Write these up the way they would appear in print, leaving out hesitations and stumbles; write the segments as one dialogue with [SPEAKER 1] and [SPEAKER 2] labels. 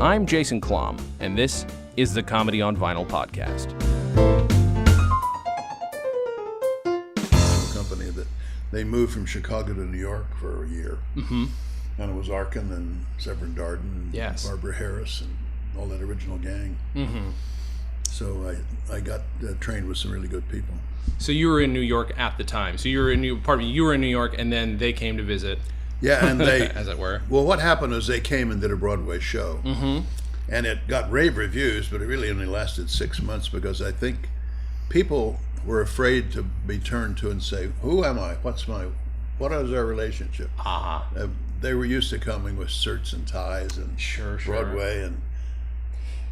[SPEAKER 1] I'm Jason Klamm, and this is the Comedy on Vinyl podcast.
[SPEAKER 2] Company that they moved from Chicago to New York for a year. Mm-hmm. And it was Arkin and Severin Darden and Barbara Harris and all that original gang. Mm-hmm. So I got trained with some really good people.
[SPEAKER 1] So you were in New York at the time. So you were in New York, and then they came to visit.
[SPEAKER 2] Yeah, and they,
[SPEAKER 1] as it were.
[SPEAKER 2] Well, what happened was they came and did a Broadway show, and it got rave reviews, but it really only lasted 6 months because I think people were afraid to be turned to and say, "Who am I? What is our relationship?" They were used to coming with shirts and ties and Broadway, and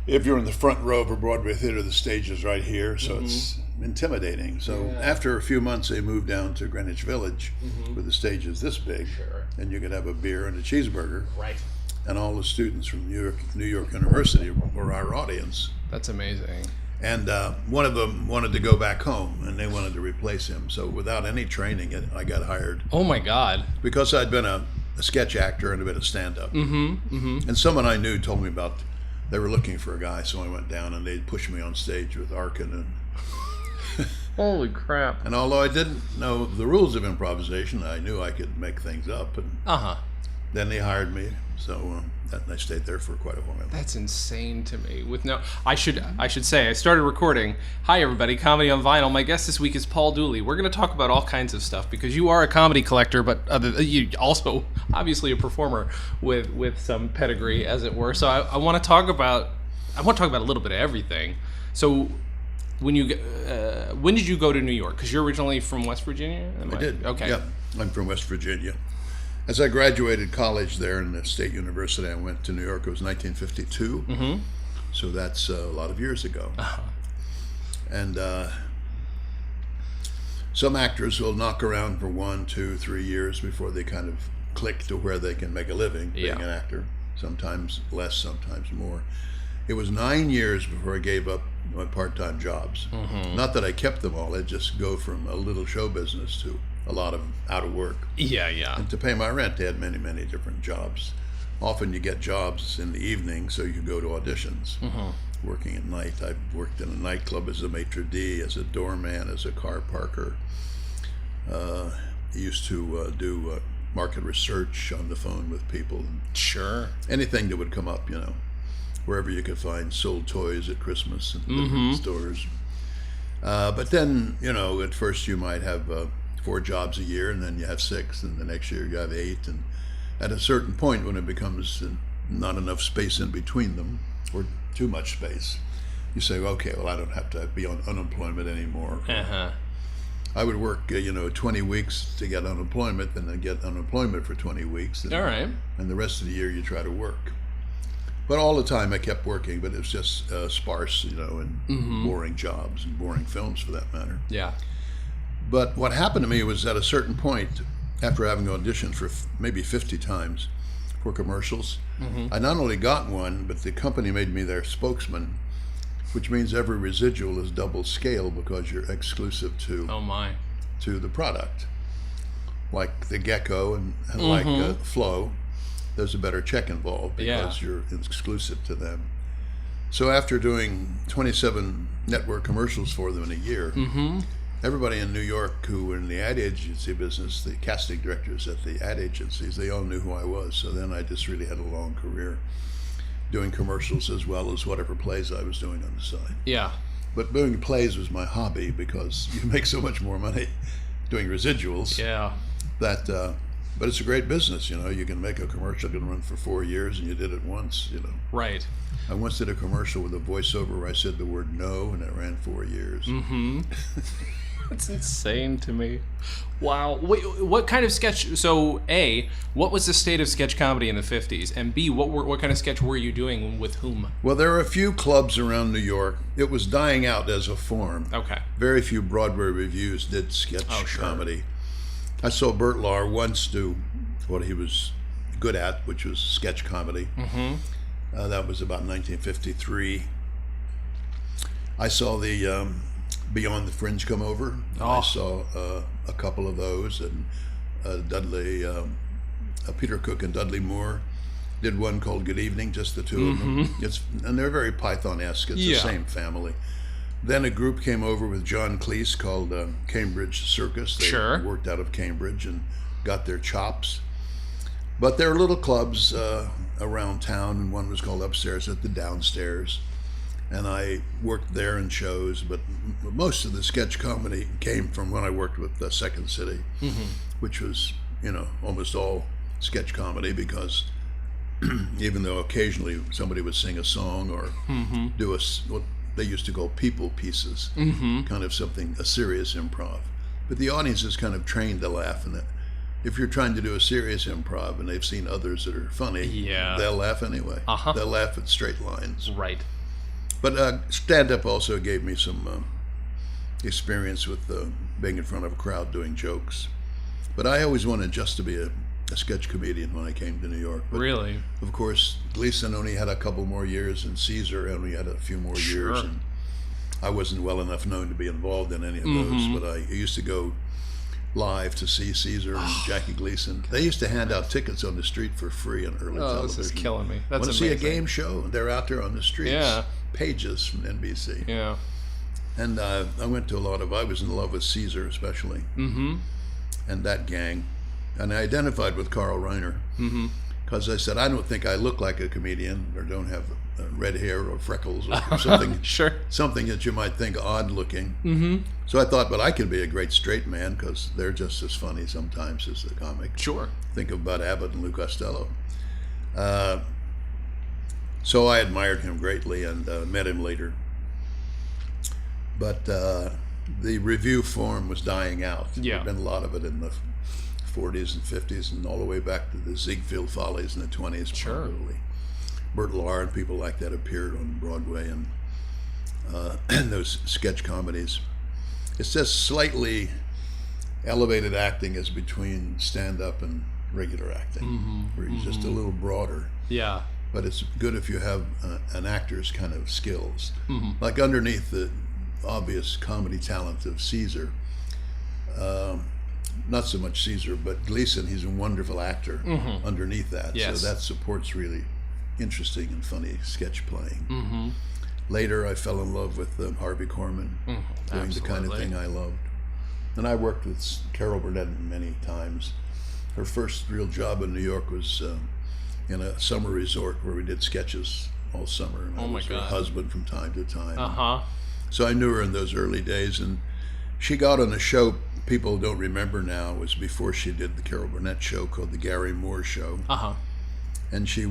[SPEAKER 2] if you're in the front row of a Broadway theater, the stage is right here, so it's intimidating. So after a few months, they moved down to Greenwich Village, where the stage is this big, and you could have a beer and a cheeseburger.
[SPEAKER 1] Right.
[SPEAKER 2] And all the students from New York University were our audience.
[SPEAKER 1] That's amazing.
[SPEAKER 2] And one of them wanted to go back home, and they wanted to replace him. So without any training, I got hired.
[SPEAKER 1] Oh my God!
[SPEAKER 2] Because I'd been a sketch actor and a bit of stand-up. And someone I knew told me about. They were looking for a guy, so I went down and they pushed me on stage with Arkin and.
[SPEAKER 1] Holy crap!
[SPEAKER 2] And although I didn't know the rules of improvisation, I knew I could make things up. And then they hired me, so I stayed there for quite a while.
[SPEAKER 1] That's insane to me. I should say I started recording. Hi everybody, Comedy on Vinyl. My guest this week is Paul Dooley. We're going to talk about all kinds of stuff because you are a comedy collector, but you also obviously a performer with some pedigree, as it were. So I want to talk about a little bit of everything. So when did you go to New York? Because you're originally from West Virginia.
[SPEAKER 2] I did.
[SPEAKER 1] Okay.
[SPEAKER 2] Yeah, I'm from West Virginia. As I graduated college there in the State University, I went to New York. It was 1952, so that's a lot of years ago. And some actors will knock around for 1, 2, 3 years before they kind of click to where they can make a living being an actor. Sometimes less, sometimes more. It was 9 years before I gave up my part-time jobs. Not that I kept them all. I'd just go from a little show business to a lot of out of work.
[SPEAKER 1] Yeah.
[SPEAKER 2] And to pay my rent, they had many, many different jobs. Often you get jobs in the evening so you can go to auditions. Working at night, I've worked in a nightclub as a maitre d', as a doorman, as a car parker. I used to do market research on the phone with people.
[SPEAKER 1] Sure.
[SPEAKER 2] Anything that would come up, wherever you could find sold toys at Christmas in different stores. But then, at first you might have 4 jobs a year, and then you have 6, and the next year you have 8, and at a certain point when it becomes not enough space in between them, or too much space, you say, okay, well, I don't have to be on unemployment anymore. I would work 20 weeks to get unemployment, then I'd get unemployment for 20 weeks, and,
[SPEAKER 1] all right,
[SPEAKER 2] and the rest of the year you try to work. But all the time I kept working, but it was just sparse, and boring jobs and boring films for that matter.
[SPEAKER 1] Yeah.
[SPEAKER 2] But what happened to me was at a certain point, after having auditioned for maybe 50 times for commercials, I not only got one, but the company made me their spokesman, which means every residual is double scale because you're exclusive to the product. Like the Gecko and like Flo, there's a better check involved because you're exclusive to them. So after doing 27 network commercials for them in a year, everybody in New York who were in the ad agency business, the casting directors at the ad agencies, they all knew who I was. So then I just really had a long career doing commercials as well as whatever plays I was doing on the side.
[SPEAKER 1] Yeah.
[SPEAKER 2] But doing plays was my hobby because you make so much more money doing residuals.
[SPEAKER 1] Yeah.
[SPEAKER 2] But it's a great business, You can make a commercial, can run for 4 years, and you did it once,
[SPEAKER 1] Right.
[SPEAKER 2] I once did a commercial with a voiceover where I said the word no, and it ran 4 years.
[SPEAKER 1] That's insane to me. Wow. Wait, what kind of sketch? So, A, what was the state of sketch comedy in the 50s? And B, what kind of sketch were you doing with whom?
[SPEAKER 2] Well, there are a few clubs around New York. It was dying out as a form.
[SPEAKER 1] Okay.
[SPEAKER 2] Very few Broadway revues did sketch comedy. I saw Bert Lahr once do what he was good at, which was sketch comedy. That was about 1953. I saw the Beyond the Fringe come over.
[SPEAKER 1] Oh.
[SPEAKER 2] I saw a couple of those, and Peter Cook and Dudley Moore did one called Good Evening, just the two of them. And they're very Python-esque. It's the same family. Then a group came over with John Cleese called Cambridge Circus. They worked out of Cambridge and got their chops. But there were little clubs around town, and one was called Upstairs at the Downstairs. And I worked there in shows, but most of the sketch comedy came from when I worked with Second City, which was, almost all sketch comedy, because even though occasionally somebody would sing a song or do what they used to call people pieces, kind of a serious improv. But the audience is kind of trained to laugh, and if you're trying to do a serious improv and they've seen others that are funny, they'll laugh anyway. They'll laugh at straight lines.
[SPEAKER 1] Right.
[SPEAKER 2] But stand-up also gave me some experience with being in front of a crowd doing jokes. But I always wanted just to be a sketch comedian when I came to New York. But
[SPEAKER 1] really?
[SPEAKER 2] Of course, Gleason only had a couple more years, and Caesar only had a few more years. And I wasn't well enough known to be involved in any of those, but I used to go live to see Caesar and Jackie Gleason. They used to hand out tickets on the street for free on early television.
[SPEAKER 1] This is killing me. That's
[SPEAKER 2] Want to
[SPEAKER 1] amazing.
[SPEAKER 2] see a game show? They're out there on the streets.
[SPEAKER 1] Yeah.
[SPEAKER 2] Pages from NBC.
[SPEAKER 1] Yeah.
[SPEAKER 2] And I went to I was in love with Caesar especially, and that gang. And I identified with Carl Reiner, because I said, I don't think I look like a comedian, or don't have red hair or freckles or something, something that you might think odd looking. So I thought, but I could be a great straight man, because they're just as funny sometimes as the comic.
[SPEAKER 1] Sure.
[SPEAKER 2] Think of Bud Abbott and Lou Costello. So I admired him greatly and met him later. But the review form was dying out.
[SPEAKER 1] Yeah.
[SPEAKER 2] There'd been a lot of it in the 40s and 50s, and all the way back to the Ziegfeld Follies in the 20s.
[SPEAKER 1] Sure.
[SPEAKER 2] Probably. Bert Lahr and people like that appeared on Broadway and those sketch comedies. It's just slightly elevated acting is between stand-up and regular acting, where you're just a little broader.
[SPEAKER 1] Yeah.
[SPEAKER 2] But it's good if you have an actor's kind of skills. Like underneath the obvious comedy talent of Caesar, not so much Caesar, but Gleason, he's a wonderful actor underneath that.
[SPEAKER 1] Yes.
[SPEAKER 2] So that supports really interesting and funny sketch playing. Later, I fell in love with Harvey Korman, doing the kind of thing I loved. And I worked with Carol Burnett many times. Her first real job in New York was in a summer resort where we did sketches all summer. And I was her husband from time to time. So I knew her in those early days, and she got on a show people don't remember now. It was before she did the Carol Burnett show called the Gary Moore Show. And she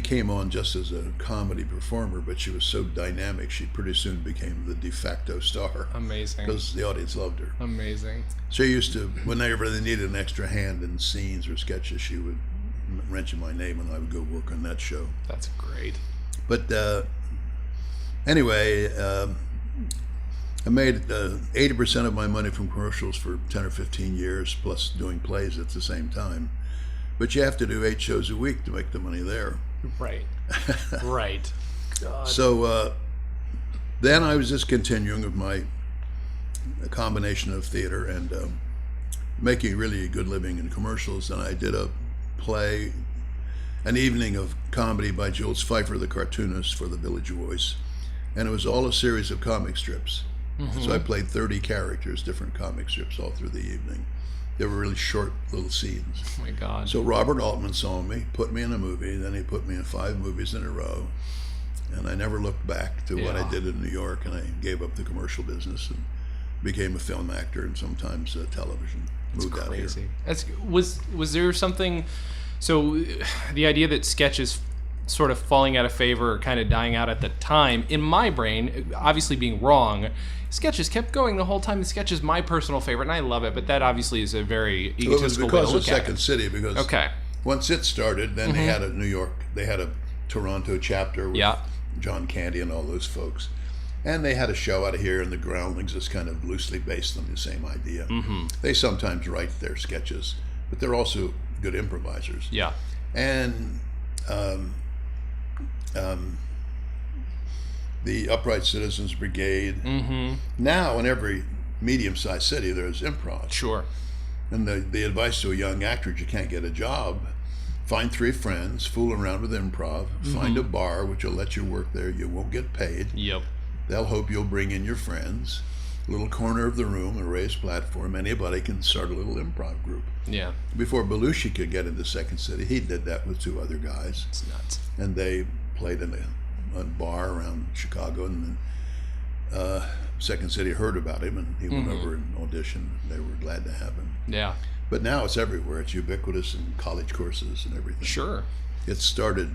[SPEAKER 2] came on just as a comedy performer, but she was so dynamic, she pretty soon became the de facto star.
[SPEAKER 1] Amazing.
[SPEAKER 2] Because the audience loved her.
[SPEAKER 1] Amazing.
[SPEAKER 2] She used to, whenever they needed an extra hand in scenes or sketches, she would mention my name and I would go work on that show.
[SPEAKER 1] That's great.
[SPEAKER 2] But anyway, I made 80% of my money from commercials for 10 or 15 years, plus doing plays at the same time. But you have to do 8 shows a week to make the money there.
[SPEAKER 1] Right. Right. God.
[SPEAKER 2] So then I was just continuing with my combination of theater and making really a good living in commercials. And I did a play, an evening of comedy by Jules Pfeiffer, the cartoonist, for the Village Voice. And it was all a series of comic strips. So I played 30 characters, different comic strips all through the evening. They were really short little scenes.
[SPEAKER 1] Oh my God.
[SPEAKER 2] So Robert Altman saw me, put me in a movie, then he put me in 5 movies in a row. And I never looked back to what I did in New York, and I gave up the commercial business and became a film actor and sometimes television. Moved out here.
[SPEAKER 1] That's was there something, so the idea that sketch is sort of falling out of favor or kind of dying out at the time, in my brain, obviously being wrong, sketches kept going the whole time. The sketch is my personal favorite, and I love it, but that obviously is a very egotistical way to look at it.
[SPEAKER 2] It was because of Second City, because once it started, then they had a New York, they had a Toronto chapter with John Candy and all those folks. And they had a show out of here, and the Groundlings is kind of loosely based on the same idea. They sometimes write their sketches, but they're also good improvisers. the Upright Citizens Brigade. Now, in every medium-sized city, there's improv.
[SPEAKER 1] Sure.
[SPEAKER 2] And the advice to a young actor, you can't get a job, find 3 friends, fool around with improv, find a bar which will let you work there. You won't get paid.
[SPEAKER 1] Yep.
[SPEAKER 2] They'll hope you'll bring in your friends. Little corner of the room, a raised platform. Anybody can start a little improv group.
[SPEAKER 1] Yeah.
[SPEAKER 2] Before Belushi could get into Second City, he did that with 2 other guys.
[SPEAKER 1] It's nuts.
[SPEAKER 2] And they played in a bar around Chicago, and then Second City heard about him, and he went over and auditioned. They were glad to have him.
[SPEAKER 1] Yeah.
[SPEAKER 2] But now it's everywhere. It's ubiquitous in college courses and everything.
[SPEAKER 1] Sure.
[SPEAKER 2] It started,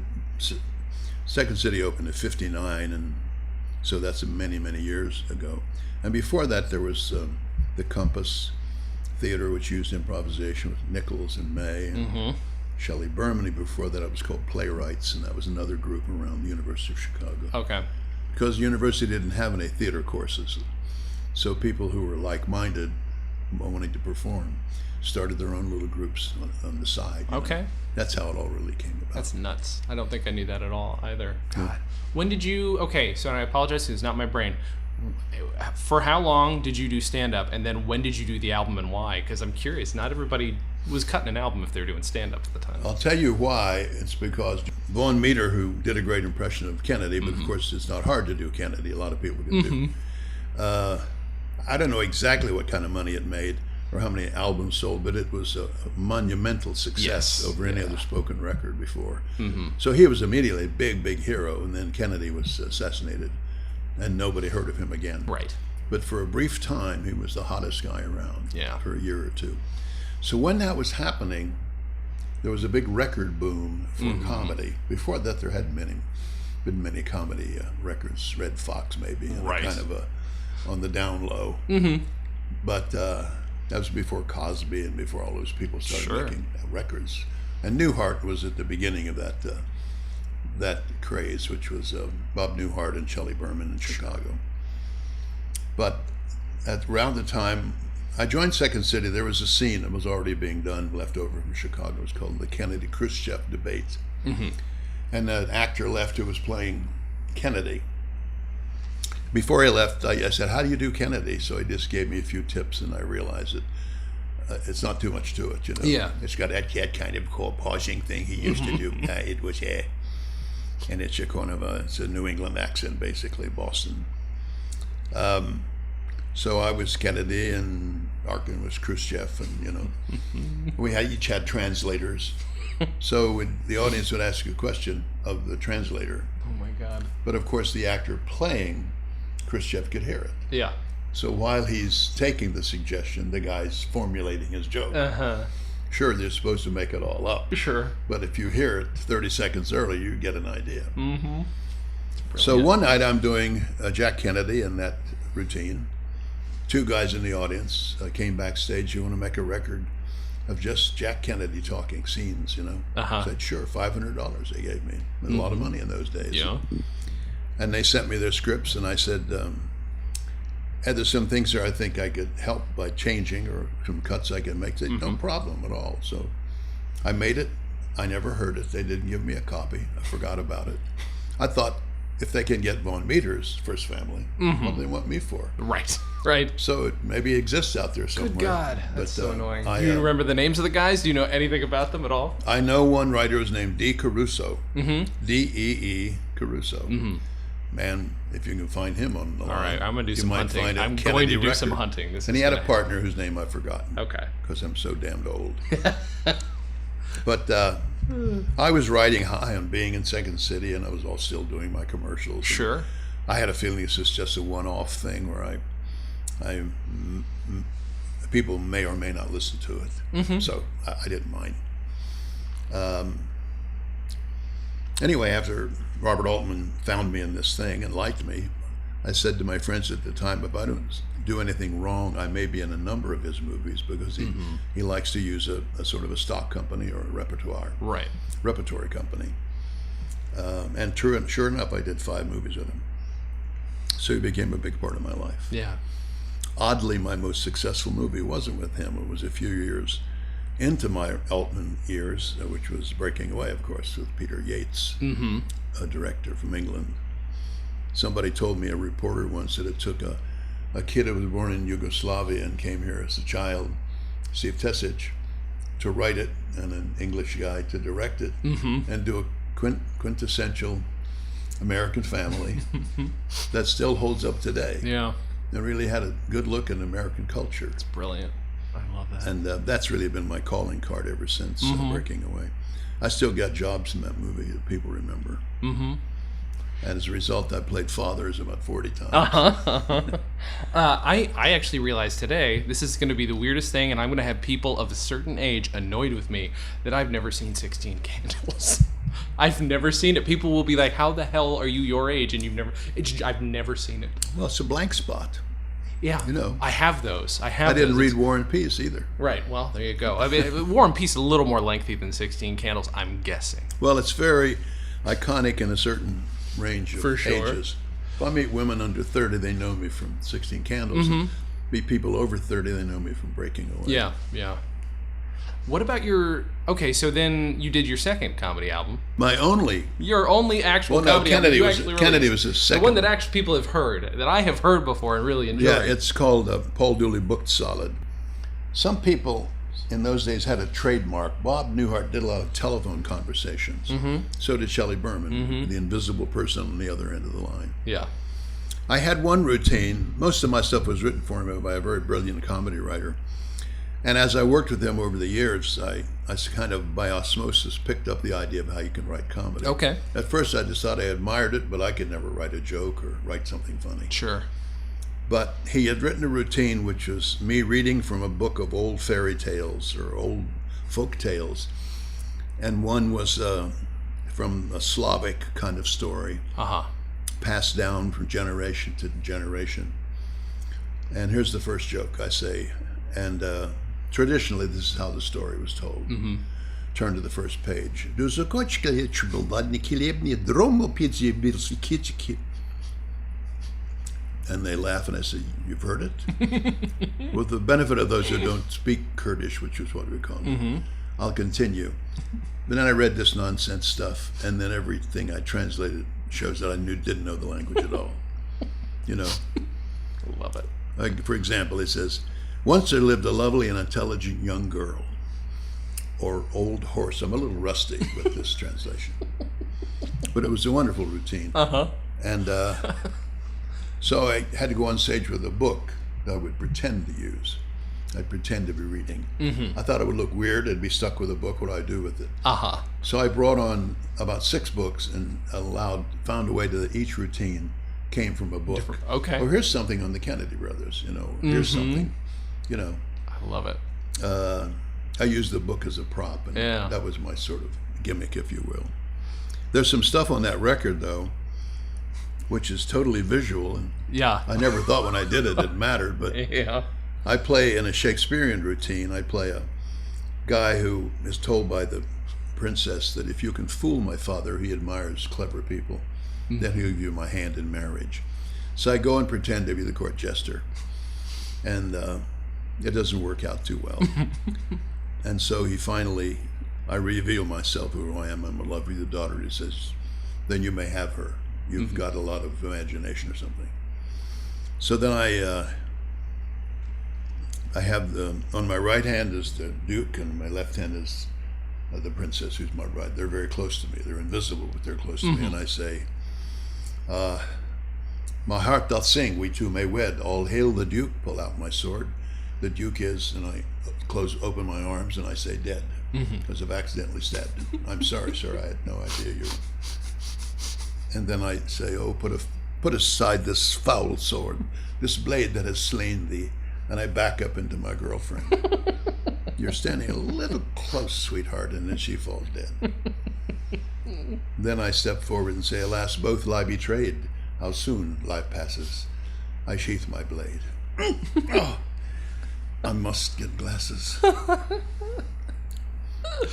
[SPEAKER 2] Second City opened in '59, and so that's many, many years ago. And before that, there was the Compass Theater, which used improvisation with Nichols and May and Shelley Berman. Before that, it was called Playwrights, and that was another group around the University of Chicago.
[SPEAKER 1] Okay.
[SPEAKER 2] Because the university didn't have any theater courses, so people who were like-minded, wanting to perform, started their own little groups on the side.
[SPEAKER 1] Okay.
[SPEAKER 2] That's how it all really came about.
[SPEAKER 1] That's nuts. I don't think I knew that at all either. God. When did you, okay, so I apologize, it's not my brain. For how long did you do stand-up, and then when did you do the album and why? Because I'm curious, not everybody was cutting an album if they were doing stand-up at the time.
[SPEAKER 2] I'll tell you why. It's because Vaughn Meader, who did a great impression of Kennedy, but of course it's not hard to do Kennedy. A lot of people can do. I don't know exactly what kind of money it made or how many albums sold, but it was a monumental success over any other spoken record before. So he was immediately a big, big hero, and then Kennedy was assassinated, and nobody heard of him again.
[SPEAKER 1] Right.
[SPEAKER 2] But for a brief time, he was the hottest guy around for a year or 2. So when that was happening, there was a big record boom for comedy. Before that, there hadn't been many comedy records. Red Fox, maybe, and kind of on the down low. But that was before Cosby and before all those people started making records. And Newhart was at the beginning of that craze, which was Bob Newhart and Shelley Berman in Chicago. But around the time I joined Second City, there was a scene that was already being done, left over from Chicago. It was called the Kennedy-Khrushchev debate. And an actor left who was playing Kennedy. Before he left, I said, "How do you do Kennedy?" So he just gave me a few tips, and I realized that it's not too much to it, you know.
[SPEAKER 1] Yeah.
[SPEAKER 2] It's got that kind of pausing thing he used to do. It was, and it's a kind of it's a New England accent, basically, Boston. So I was Kennedy, and Arkin was Khrushchev, and, you know, we each had translators. So the audience would ask a question of the translator.
[SPEAKER 1] Oh my God.
[SPEAKER 2] But of course, the actor playing Khrushchev could hear it.
[SPEAKER 1] Yeah.
[SPEAKER 2] So while he's taking the suggestion, the guy's formulating his joke. Sure, they're supposed to make it all up.
[SPEAKER 1] Sure.
[SPEAKER 2] But if you hear it 30 seconds early, you get an idea. So one night I'm doing Jack Kennedy in that routine. 2 guys in the audience came backstage. "You want to make a record of just Jack Kennedy talking scenes, you know?" I said, "Sure." $500 they gave me. A lot of money in those days.
[SPEAKER 1] Yeah.
[SPEAKER 2] And they sent me their scripts, and I said, there's some things there I think I could help by changing, or some cuts I could make. They said, "No problem at all." So I made it. I never heard it. They didn't give me a copy. I forgot about it. I thought, if they can get Vaughn Meader's First Family, what do they want me for?
[SPEAKER 1] Right.
[SPEAKER 2] So it maybe exists out there somewhere.
[SPEAKER 1] Good God, that's so annoying.
[SPEAKER 2] Do
[SPEAKER 1] you remember the names of the guys? Do you know anything about them at all?
[SPEAKER 2] I know one writer who's named D. Caruso. D-E-E Caruso. Man, if you can find him on the line.
[SPEAKER 1] All right, I'm going to do some
[SPEAKER 2] might
[SPEAKER 1] hunting.
[SPEAKER 2] Find
[SPEAKER 1] I'm
[SPEAKER 2] Kennedy
[SPEAKER 1] going to do
[SPEAKER 2] record.
[SPEAKER 1] some hunting.
[SPEAKER 2] And he had a partner whose name I've forgotten.
[SPEAKER 1] Okay.
[SPEAKER 2] Because I'm so damned old. But I was riding high on being in Second City, and I was all still doing my commercials.
[SPEAKER 1] Sure.
[SPEAKER 2] I had a feeling this is just a one-off thing where people may or may not listen to it. So I didn't mind. Anyway, after Robert Altman found me in this thing and liked me, I said to my friends at the time, if I don't do anything wrong, I may be in a number of his movies, because he likes to use a sort of a stock company or a repertory company. And sure enough, I did 5 movies with him. So he became a big part of my life.
[SPEAKER 1] Yeah.
[SPEAKER 2] Oddly, my most successful movie wasn't with him. It was a few years into my Altman years, which was Breaking Away, of course, with Peter Yates, a director from England. Somebody told me, a reporter once, that it took a kid who was born in Yugoslavia and came here as a child, Steve Tesic, to write it, and an English guy to direct it, and do a quintessential American family that still holds up today.
[SPEAKER 1] Yeah.
[SPEAKER 2] It really had a good look at American culture.
[SPEAKER 1] It's brilliant. I love that.
[SPEAKER 2] And that's really been my calling card ever since Breaking Away. I still got jobs in that movie that people remember. And as a result, I played fathers about 40 times.
[SPEAKER 1] I actually realized today, this is going to be the weirdest thing, and I'm going to have people of a certain age annoyed with me, that I've never seen 16 Candles. I've never seen it. People will be like, how the hell are you your age and I've never seen it.
[SPEAKER 2] Well, it's a blank spot.
[SPEAKER 1] Yeah.
[SPEAKER 2] You know.
[SPEAKER 1] I have those. I
[SPEAKER 2] didn't read War and Peace either.
[SPEAKER 1] Right. Well, there you go. I mean, War and Peace is a little more lengthy than 16 Candles, I'm guessing.
[SPEAKER 2] Well, it's very iconic in a certain range of
[SPEAKER 1] For sure.
[SPEAKER 2] ages. If I meet women under 30, they know me from 16 Candles. And meet people over 30, they know me from Breaking Away.
[SPEAKER 1] Yeah, yeah. What about okay, so then you did your second comedy album.
[SPEAKER 2] Your
[SPEAKER 1] only actual comedy
[SPEAKER 2] Kennedy
[SPEAKER 1] album.
[SPEAKER 2] Kennedy was his second.
[SPEAKER 1] The one that actually people have heard, that I have heard before and really enjoyed.
[SPEAKER 2] Yeah, it's called Paul Dooley Booked Solid. Some people in those days had a trademark. Bob Newhart did a lot of telephone conversations. So did Shelley Berman, the invisible person on the other end of the line.
[SPEAKER 1] Yeah.
[SPEAKER 2] I had one routine. Most of my stuff was written for me by a very brilliant comedy writer. And as I worked with him over the years, I kind of, by osmosis, picked up the idea of how you can write comedy.
[SPEAKER 1] Okay.
[SPEAKER 2] At first, I just thought I admired it, but I could never write a joke or write something funny.
[SPEAKER 1] Sure.
[SPEAKER 2] But he had written a routine which was me reading from a book of old fairy tales or old folk tales. And one was from a Slavic kind of story, passed down from generation to generation. And here's the first joke I say, and traditionally this is how the story was told. Turn to the first page. And they laugh, and I say, "You've heard it?" With the benefit of those who don't speak Kurdish, which is what we call it, I'll continue. But then I read this nonsense stuff, and then everything I translated shows that I didn't know the language at all. You know?
[SPEAKER 1] Love it.
[SPEAKER 2] Like, for example, it says, "Once there lived a lovely and intelligent young girl," or old horse. I'm a little rusty with this translation. But it was a wonderful routine. And so I had to go on stage with a book that I would pretend to use. I'd pretend to be reading. I thought it would look weird. I'd be stuck with a book. What do I do with it? So I brought on about 6 books and found a way that each routine came from a book.
[SPEAKER 1] Okay.
[SPEAKER 2] Oh, here's something on the Kennedy brothers, you know. Here's something, you know.
[SPEAKER 1] I love it.
[SPEAKER 2] I used the book as a prop, and that was my sort of gimmick, if you will. There's some stuff on that record, though, which is totally visual, and I never thought when I did it mattered, but I play in a Shakespearean routine. I play a guy who is told by the princess that if you can fool my father, he admires clever people, then he'll give you my hand in marriage. So I go and pretend to be the court jester, and it doesn't work out too well. And so I reveal myself, who I am. I'm in love with your daughter. He says, "Then you may have her. You've got a lot of imagination," or something. So then I have on my right hand is the Duke, and my left hand is the princess, who's my bride. They're very close to me. They're invisible, but they're close to me. And I say, "My heart doth sing, we two may wed. All hail the Duke." Pull out my sword. The Duke is, and I open my arms, and I say, "Dead," because I've accidentally stabbed him. "I'm sorry, sir. I had no idea you." And then I say, "Oh, put aside this foul sword, this blade that has slain thee." And I back up into my girlfriend. "You're standing a little close, sweetheart," and then she falls dead. Then I step forward and say, "Alas, both lie betrayed. How soon life passes. I sheath my blade." Oh, I must get glasses.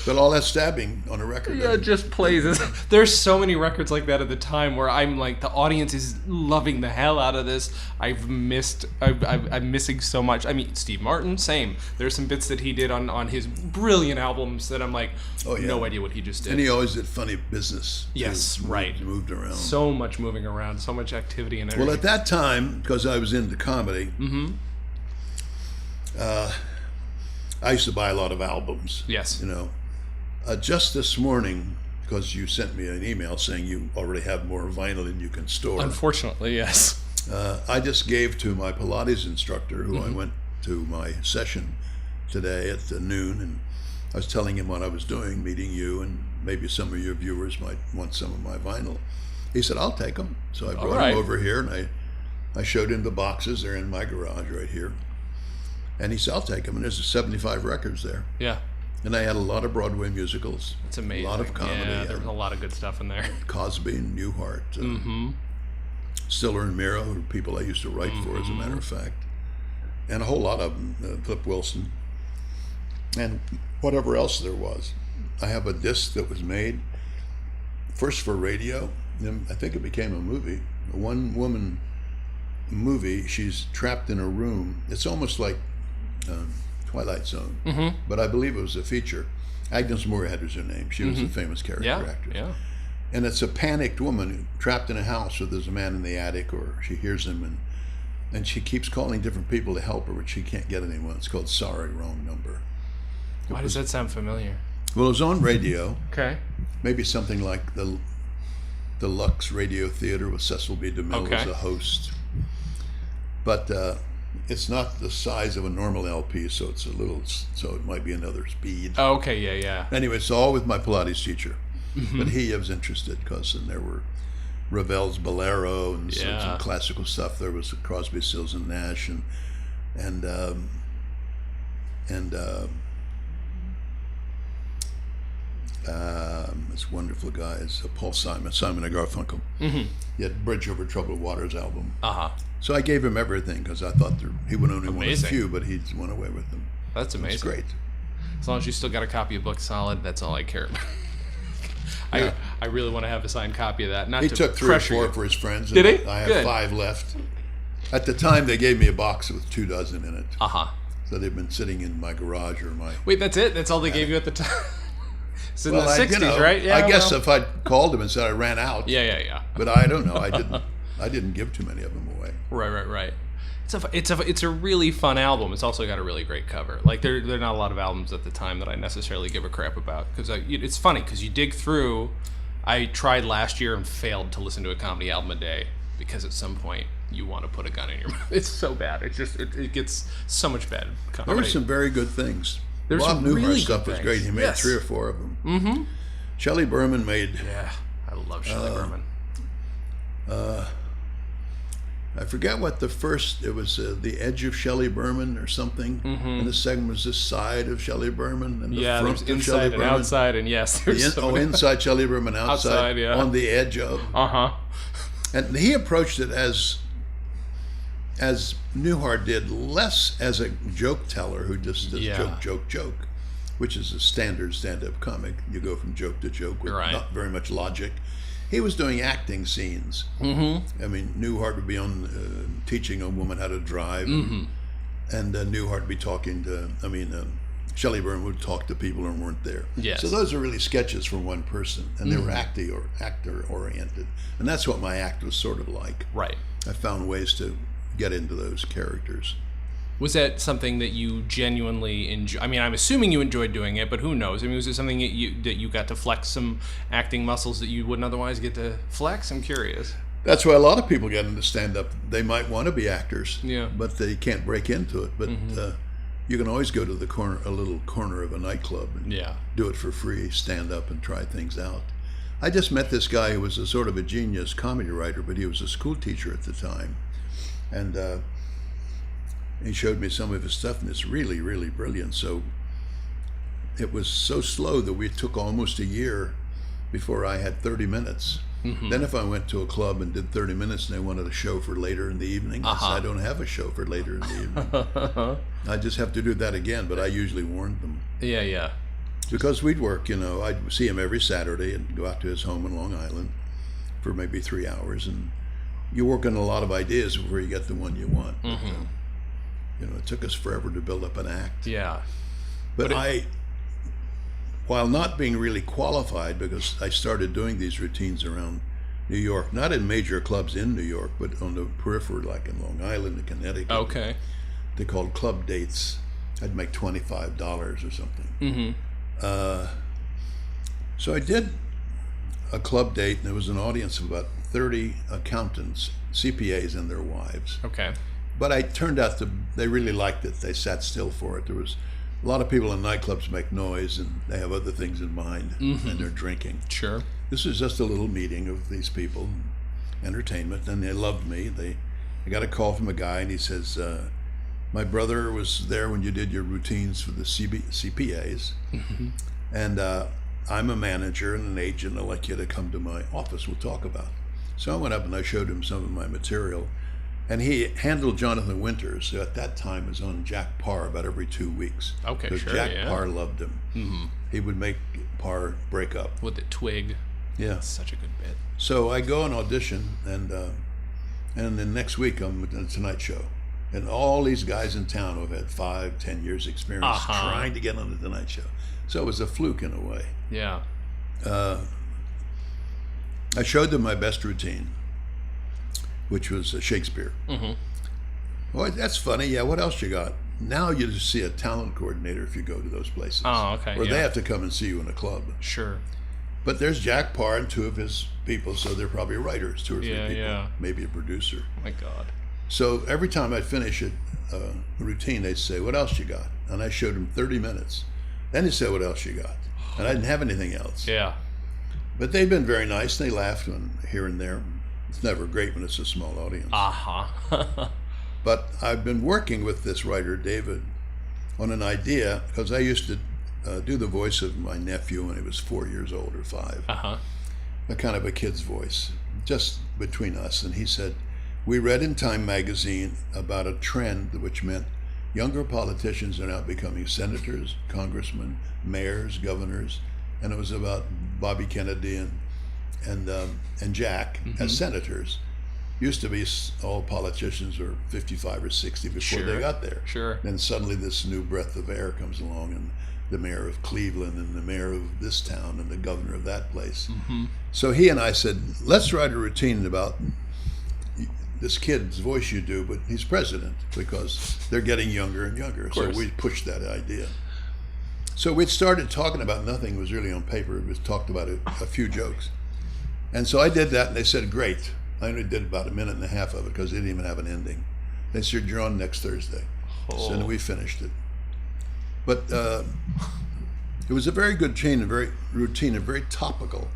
[SPEAKER 2] But all that stabbing on a record.
[SPEAKER 1] Yeah, it just plays. There's so many records like that at the time where I'm like, the audience is loving the hell out of this. I'm missing so much. I mean, Steve Martin, same. There's some bits that he did on his brilliant albums that I'm like, no idea what he just did.
[SPEAKER 2] And he always did funny business.
[SPEAKER 1] Yes, right.
[SPEAKER 2] Moved around.
[SPEAKER 1] So much moving around, so much activity and energy.
[SPEAKER 2] Well, at that time, because I was into comedy, I used to buy a lot of albums.
[SPEAKER 1] Yes.
[SPEAKER 2] You know. Just this morning, because you sent me an email saying you already have more vinyl than you can store.
[SPEAKER 1] Unfortunately, yes.
[SPEAKER 2] I just gave to my Pilates instructor, who I went to my session today at noon, and I was telling him what I was doing, meeting you, and maybe some of your viewers might want some of my vinyl. He said, I'll take them. So I brought him over here, and I showed him the boxes. They're in my garage right here. And he said, I'll take them. And there's 75 records there.
[SPEAKER 1] Yeah.
[SPEAKER 2] And I had a lot of Broadway musicals.
[SPEAKER 1] It's amazing.
[SPEAKER 2] A lot of comedy.
[SPEAKER 1] Yeah, there was a lot of good stuff in there.
[SPEAKER 2] Cosby and Newhart. Stiller and Miro, who are people I used to write for, as a matter of fact. And a whole lot of them. Flip Wilson. And whatever else there was. I have a disc that was made first for radio. Then I think it became a movie. A one-woman movie. She's trapped in a room. It's almost like Twilight Zone, but I believe it was a feature. Agnes Moorehead was her name. She was a famous character actress. Yeah. And it's a panicked woman trapped in a house where there's a man in the attic, or she hears him, and she keeps calling different people to help her, but she can't get anyone. It's called Sorry, Wrong Number.
[SPEAKER 1] Why does that sound familiar?
[SPEAKER 2] Well, it was on radio.
[SPEAKER 1] Okay.
[SPEAKER 2] Maybe something like the Lux Radio Theater with Cecil B. DeMille as a host. But it's not the size of a normal LP, so it's so it might be another speed.
[SPEAKER 1] Oh, okay, yeah.
[SPEAKER 2] Anyway, it's all with my Pilates teacher. But he was interested, because there were Ravel's Bolero and some classical stuff. There was Crosby, Stills and Nash and this wonderful guy is Paul Simon and Garfunkel. He had Bridge Over Troubled Waters album. So I gave him everything, because I thought he would only want a few, but he went away with them.
[SPEAKER 1] That's amazing.
[SPEAKER 2] It's great.
[SPEAKER 1] As long as you still got a copy of Book Solid, that's all I care about. I really want to have a signed copy of that. Not
[SPEAKER 2] he
[SPEAKER 1] to
[SPEAKER 2] took 3 or 4
[SPEAKER 1] you.
[SPEAKER 2] For his friends.
[SPEAKER 1] Did he?
[SPEAKER 2] I have 5 left. At the time, they gave me a box with 2 dozen in it. So they've been sitting in my garage or my...
[SPEAKER 1] Wait, that's it? That's all they gave you at the time? It's in the 60s, right?
[SPEAKER 2] Yeah. I guess if I'd called them and said I ran out.
[SPEAKER 1] Yeah.
[SPEAKER 2] But I don't know. I didn't give too many of them away.
[SPEAKER 1] Right. It's a really fun album. It's also got a really great cover. Like there are not a lot of albums at the time that I necessarily give a crap about, because it's funny because you dig through. I tried last year and failed to listen to a comedy album a day, because at some point you want to put a gun in your mouth. It's so bad. It's just it gets so much bad comedy.
[SPEAKER 2] There were some very good things.
[SPEAKER 1] There's
[SPEAKER 2] Bob
[SPEAKER 1] some
[SPEAKER 2] Newhart
[SPEAKER 1] really
[SPEAKER 2] stuff
[SPEAKER 1] good
[SPEAKER 2] was
[SPEAKER 1] things.
[SPEAKER 2] great. He made 3 or 4 of them. Shelley Berman made.
[SPEAKER 1] Yeah, I love Shelley Berman.
[SPEAKER 2] I forget what the first. It was The Edge of Shelley Berman or something. And the second was The Side of Shelley Berman, and the front
[SPEAKER 1] there's
[SPEAKER 2] of Shelley
[SPEAKER 1] inside and
[SPEAKER 2] Berman.
[SPEAKER 1] outside, and yes, there's
[SPEAKER 2] inside Shelley Berman, outside,
[SPEAKER 1] yeah.
[SPEAKER 2] on the edge of. And he approached it as Newhart did, less as a joke teller who just does joke, which is a standard stand-up comic. You go from joke to joke with not very much logic. He was doing acting scenes. I mean, Newhart would be on teaching a woman how to drive, and Newhart would be talking to, Shelley Berman would talk to people who weren't there.
[SPEAKER 1] Yes.
[SPEAKER 2] So those are really sketches from one person, and they were actor-oriented. And that's what my act was sort of like.
[SPEAKER 1] Right.
[SPEAKER 2] I found ways to get into those characters.
[SPEAKER 1] Was that something that you genuinely enjoy? I mean, I'm assuming you enjoyed doing it, but who knows? I mean, was it something that you got to flex some acting muscles that you wouldn't otherwise get to flex? I'm curious.
[SPEAKER 2] That's why a lot of people get into stand-up. They might want to be actors,
[SPEAKER 1] yeah,
[SPEAKER 2] but they can't break into it. But you can always go to a little corner of a nightclub and do it for free, stand up and try things out. I just met this guy who was a sort of a genius comedy writer, but he was a school teacher at the time. And he showed me some of his stuff, and it's really, really brilliant. So it was so slow that we took almost a year before I had 30 minutes. Then if I went to a club and did 30 minutes and they wanted a show for later in the evening, I said, I don't have a show for later in the evening. I just have to do that again, but I usually warned them.
[SPEAKER 1] Yeah.
[SPEAKER 2] Because we'd work, I'd see him every Saturday and go out to his home in Long Island for maybe 3 hours, and you work on a lot of ideas before you get the one you want.
[SPEAKER 1] Mm-hmm.
[SPEAKER 2] It took us forever to build up an act.
[SPEAKER 1] Yeah.
[SPEAKER 2] But while not being really qualified, because I started doing these routines around New York, not in major clubs in New York, but on the periphery, like in Long Island and Connecticut.
[SPEAKER 1] Okay.
[SPEAKER 2] They called club dates. I'd make $25 or something.
[SPEAKER 1] Mm-hmm.
[SPEAKER 2] So I did a club date, and there was an audience of about 30 accountants, CPAs, and their wives.
[SPEAKER 1] Okay.
[SPEAKER 2] But I turned out they really liked it. They sat still for it. There was a lot of people in nightclubs make noise, and they have other things in mind,
[SPEAKER 1] Mm-hmm.
[SPEAKER 2] and they're drinking.
[SPEAKER 1] Sure.
[SPEAKER 2] This was just a little meeting of these people, entertainment, and they loved me. I got a call from a guy, and he says, my brother was there when you did your routines for the CPAs,
[SPEAKER 1] Mm-hmm.
[SPEAKER 2] and I'm a manager and an agent. I'd like you to come to my office. We'll talk about it. So I went up and I showed him some of my material, and he handled Jonathan Winters, who at that time was on Jack Parr about every 2 weeks.
[SPEAKER 1] Okay,
[SPEAKER 2] because
[SPEAKER 1] sure,
[SPEAKER 2] Jack
[SPEAKER 1] yeah.
[SPEAKER 2] Parr loved him.
[SPEAKER 1] Mm-hmm.
[SPEAKER 2] He would make Parr break up.
[SPEAKER 1] With the twig.
[SPEAKER 2] Yeah.
[SPEAKER 1] Such a good bit.
[SPEAKER 2] So I go and audition, and then next week I'm at the Tonight Show. And all these guys in town who have had 5-10 years experience
[SPEAKER 1] Uh-huh.
[SPEAKER 2] trying to get on the Tonight Show. So it was a fluke in a way.
[SPEAKER 1] Yeah.
[SPEAKER 2] I showed them my best routine, which was Shakespeare.
[SPEAKER 1] Mm-hmm.
[SPEAKER 2] Well, that's funny. Yeah, what else you got? Now you just see a talent coordinator if you go to those places.
[SPEAKER 1] Oh, okay.
[SPEAKER 2] Or
[SPEAKER 1] yeah.
[SPEAKER 2] they have to come and see you in a club.
[SPEAKER 1] Sure.
[SPEAKER 2] But there's Jack Parr and 2 of his people, so they're probably writers, 2 or 3
[SPEAKER 1] Yeah,
[SPEAKER 2] people,
[SPEAKER 1] yeah.
[SPEAKER 2] maybe a producer.
[SPEAKER 1] Oh my God.
[SPEAKER 2] So every time I'd finish a routine, they'd say, what else you got? And I showed them 30 minutes. Then they said, what else you got? And I didn't have anything else.
[SPEAKER 1] Yeah.
[SPEAKER 2] But they've been very nice. They laughed here and there. It's never great when it's a small audience.
[SPEAKER 1] Uh-huh.
[SPEAKER 2] But I've been working with this writer, David, on an idea, because I used to do the voice of my nephew when he was 4 years old or 5.
[SPEAKER 1] Uh-huh.
[SPEAKER 2] A kind of a kid's voice, just between us. And he said, we read in Time magazine about a trend which meant younger politicians are now becoming senators, congressmen, mayors, governors, and it was about Bobby Kennedy and Jack as senators. Used to be all politicians were 55 or 60 before they got there.
[SPEAKER 1] Sure.
[SPEAKER 2] Then suddenly this new breath of air comes along, and the mayor of Cleveland and the mayor of this town and the governor of that place.
[SPEAKER 1] Mm-hmm.
[SPEAKER 2] So he and I said, let's write a routine about this kid's voice you do, but he's president, because they're getting younger and younger. So we pushed that idea. So we'd started talking about nothing was really on paper. It was talked about a few jokes. And so I did that, and they said, great. I only did about a minute and a half of it because they didn't even have an ending. They said, you're on next Thursday. So then we finished it. But it was a very good chain, a very routine, and very topical.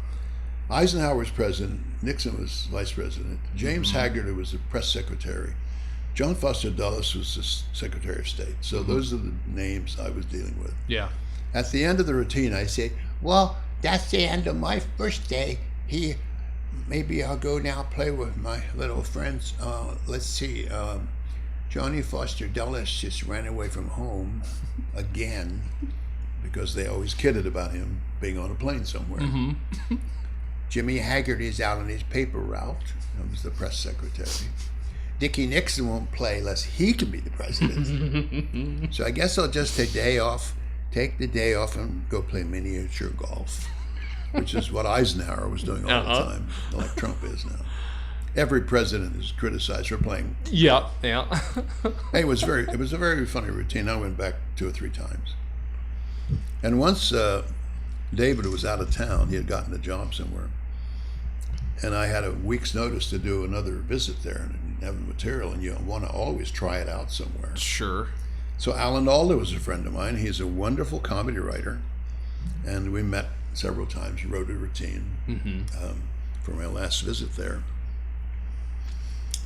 [SPEAKER 2] Eisenhower was president, Nixon was vice president, James Haggard was the press secretary, John Foster Dulles was the Secretary of State. So those are the names I was dealing with.
[SPEAKER 1] Yeah.
[SPEAKER 2] At the end of the routine, I say, well, that's the end of my first day. Maybe I'll go now play with my little friends. Let's see, Johnny Foster Dulles just ran away from home again because they always kidded about him being on a plane somewhere.
[SPEAKER 1] Mm-hmm.
[SPEAKER 2] Jimmy Haggard is out on his paper route. That was the press secretary. Dickie Nixon won't play unless he can be the president. So I guess I'll just take the day off and go play miniature golf, which is what Eisenhower was doing all the time, like Trump is now. Every president is criticized for playing.
[SPEAKER 1] Yeah, yeah.
[SPEAKER 2] Hey, it was a very funny routine. I went back 2 or 3 times. And once David was out of town, he had gotten a job somewhere, and I had a week's notice to do another visit there and have the material, and you want to always try it out somewhere.
[SPEAKER 1] Sure.
[SPEAKER 2] So Alan Alda was a friend of mine. He's a wonderful comedy writer, and we met several times, wrote a routine for my last visit there.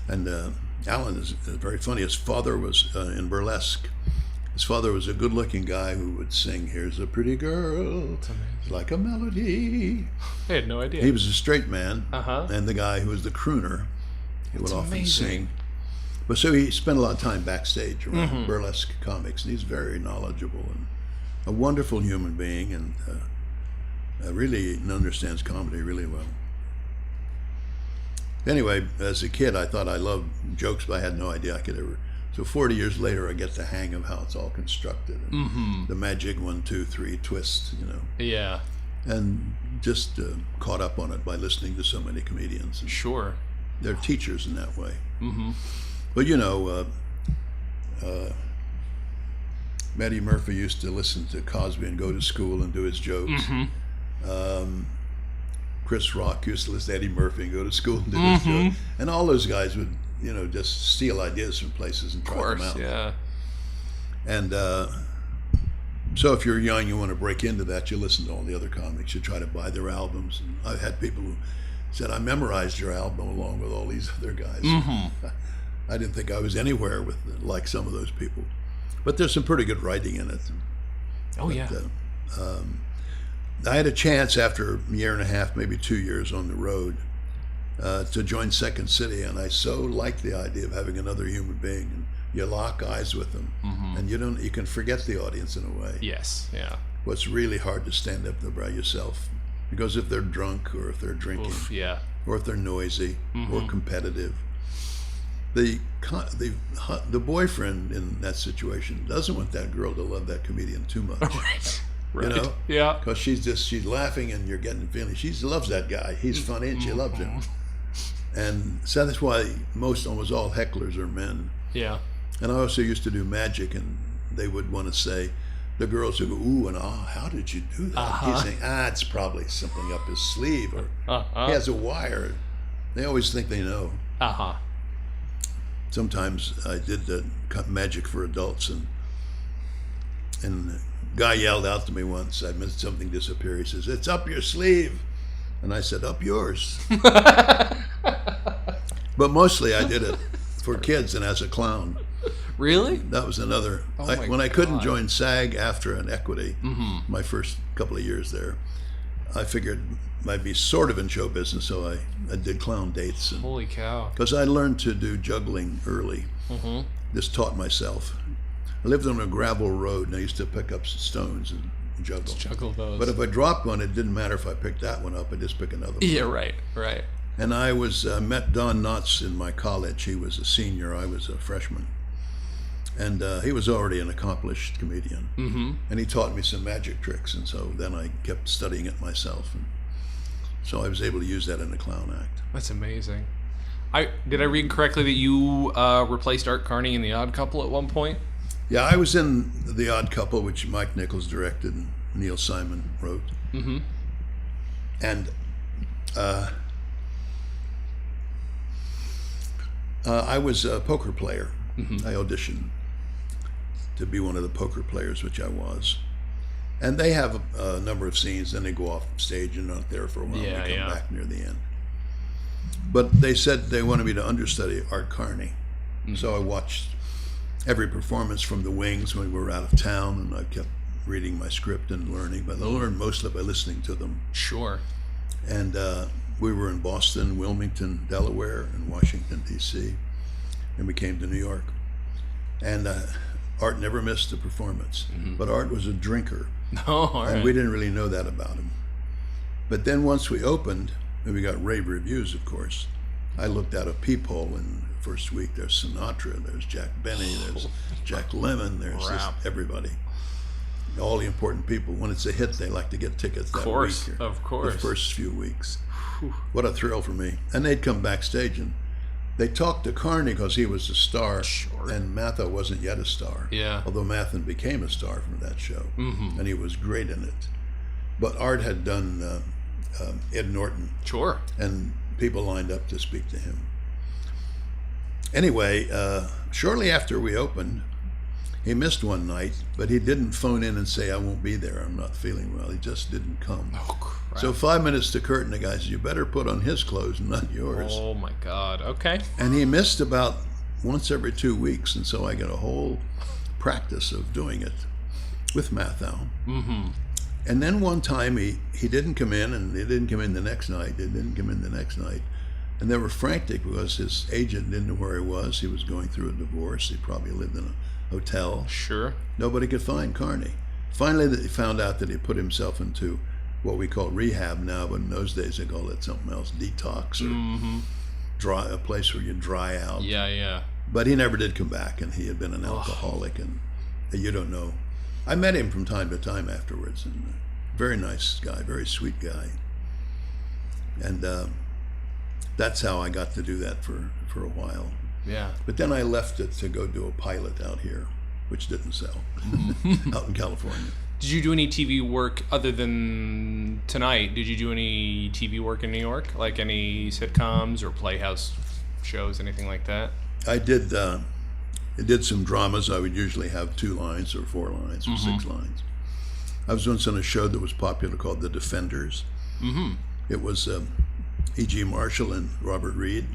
[SPEAKER 2] And Alan is very funny. His father was in burlesque. His father was a good-looking guy who would sing, "Here's a pretty girl, like a melody."
[SPEAKER 1] I had no idea.
[SPEAKER 2] He was a straight man,
[SPEAKER 1] Uh-huh.
[SPEAKER 2] and the guy who was the crooner, he would often
[SPEAKER 1] amazing.
[SPEAKER 2] sing. But so he spent a lot of time backstage around burlesque comics, and he's very knowledgeable. a wonderful human being, and really understands comedy really well. Anyway, as a kid, I thought I loved jokes, but I had no idea I could ever. So 40 years later, I get the hang of how it's all constructed, and the magic 1, 2, 3 twist,
[SPEAKER 1] Yeah.
[SPEAKER 2] and just caught up on it by listening to so many comedians. And
[SPEAKER 1] Sure.
[SPEAKER 2] they're teachers in that way. But Eddie Murphy used to listen to Cosby and go to school and do his jokes. Chris Rock used to listen to Eddie Murphy and go to school and do his jokes. And all those guys would, just steal ideas from places and try them out.
[SPEAKER 1] Yeah.
[SPEAKER 2] And so if you're young, you want to break into that, you listen to all the other comics. You try to buy their albums. And I've had people who said, I memorized your album along with all these other guys. I didn't think I was anywhere with like some of those people. But there's some pretty good writing in it.
[SPEAKER 1] Yeah.
[SPEAKER 2] I had a chance after a year and a half, maybe 2 years on the road, to join Second City, and I so liked the idea of having another human being, and you lock eyes with them, and you can forget the audience in a way.
[SPEAKER 1] Yes. Yeah.
[SPEAKER 2] What's really hard to stand up there by yourself, because if they're drunk or if they're drinking, or if they're noisy or competitive, the boyfriend in that situation doesn't want that girl to love that comedian too much.
[SPEAKER 1] Right. Yeah.
[SPEAKER 2] Because she's laughing and you're getting feeling. She loves that guy. He's funny and she loves him. And so that's why almost all hecklers are men.
[SPEAKER 1] Yeah.
[SPEAKER 2] And I also used to do magic, and they would want to say, the girls would go, ooh and ah, how did you do that? He's saying, it's probably something up his sleeve, or he has a wire. They always think they know. Sometimes I did magic for adults, and the guy yelled out to me once, I made something disappear. He says, it's up your sleeve. And I said, up yours. But mostly I did it for kids and as a clown.
[SPEAKER 1] Really?
[SPEAKER 2] That was another. When I couldn't join SAG after an Equity, my first couple of years there, I figured I'd be sort of in show business, so I did clown dates.
[SPEAKER 1] Holy cow.
[SPEAKER 2] Because I learned to do juggling early. Just taught myself. I lived on a gravel road, and I used to pick up stones and juggle.
[SPEAKER 1] Juggle those.
[SPEAKER 2] But if I dropped one, it didn't matter if I picked that one up. I just pick another one.
[SPEAKER 1] Yeah, right.
[SPEAKER 2] And I met Don Knotts in my college. He was a senior. I was a freshman. And he was already an accomplished comedian. And he taught me some magic tricks. And so then I kept studying it myself. And so I was able to use that in a clown act.
[SPEAKER 1] That's amazing. Did I read correctly that you replaced Art Carney in The Odd Couple at one point?
[SPEAKER 2] Yeah, I was in The Odd Couple, which Mike Nichols directed and Neil Simon wrote. And I was a poker player. I auditioned to be one of the poker players, which I was. And they have a number of scenes, then they go off stage and not there for a while. They come back near the end. But they said they wanted me to understudy Art Carney. So I watched every performance from the wings when we were out of town, and I kept reading my script and learning. But I learned mostly by listening to them.
[SPEAKER 1] Sure.
[SPEAKER 2] And we were in Boston, Wilmington, Delaware, and Washington, D.C., and we came to New York. And Art never missed a performance, but Art was a drinker. And we didn't really know that about him. But then once we opened, and we got rave reviews, of course, I looked out a peephole, and first week there's Sinatra, there's Jack Benny, there's Jack Lemmon, there's just everybody. All the important people. When it's a hit, they like to get tickets that week.
[SPEAKER 1] Of course.
[SPEAKER 2] The first few weeks. What a thrill for me. And they'd come backstage, and they talked to Carney because he was a star, and Matha wasn't yet a star.
[SPEAKER 1] Yeah.
[SPEAKER 2] Although Matha became a star from that show, and he was great in it. But Art had done Ed Norton.
[SPEAKER 1] Sure.
[SPEAKER 2] And people lined up to speak to him. Anyway, shortly after we opened, he missed one night, but he didn't phone in and say, I won't be there, I'm not feeling well. He just didn't come.
[SPEAKER 1] Oh, crap. So
[SPEAKER 2] 5 minutes to curtain, the guy said, you better put on his clothes and not yours.
[SPEAKER 1] Oh, my God. Okay.
[SPEAKER 2] And he missed about once every 2 weeks, and so I got a whole practice of doing it with Matthau. And then one time he didn't come in, and he didn't come in the next night. He didn't come in the next night. And they were frantic because his agent didn't know where he was. He was going through a divorce. He probably lived in a hotel.
[SPEAKER 1] Sure.
[SPEAKER 2] Nobody could find Carney. Finally, they found out that he put himself into what we call rehab now, but in those days they called it something else, detox, or a place where you dry out.
[SPEAKER 1] Yeah.
[SPEAKER 2] But he never did come back, and he had been an alcoholic, and you don't know. I met him from time to time afterwards, and very nice guy, very sweet guy. And that's how I got to do that for a while.
[SPEAKER 1] Yeah.
[SPEAKER 2] But then I left it to go do a pilot out here, which didn't sell, out in California.
[SPEAKER 1] Did you do any TV work other than tonight? Did you do any TV work in New York? Like any sitcoms or Playhouse shows, anything like that?
[SPEAKER 2] I did some dramas. I would usually have 2 lines or 4 lines or 6 lines. I was once on a show that was popular called The Defenders. It was E.G. Marshall and Robert Reed,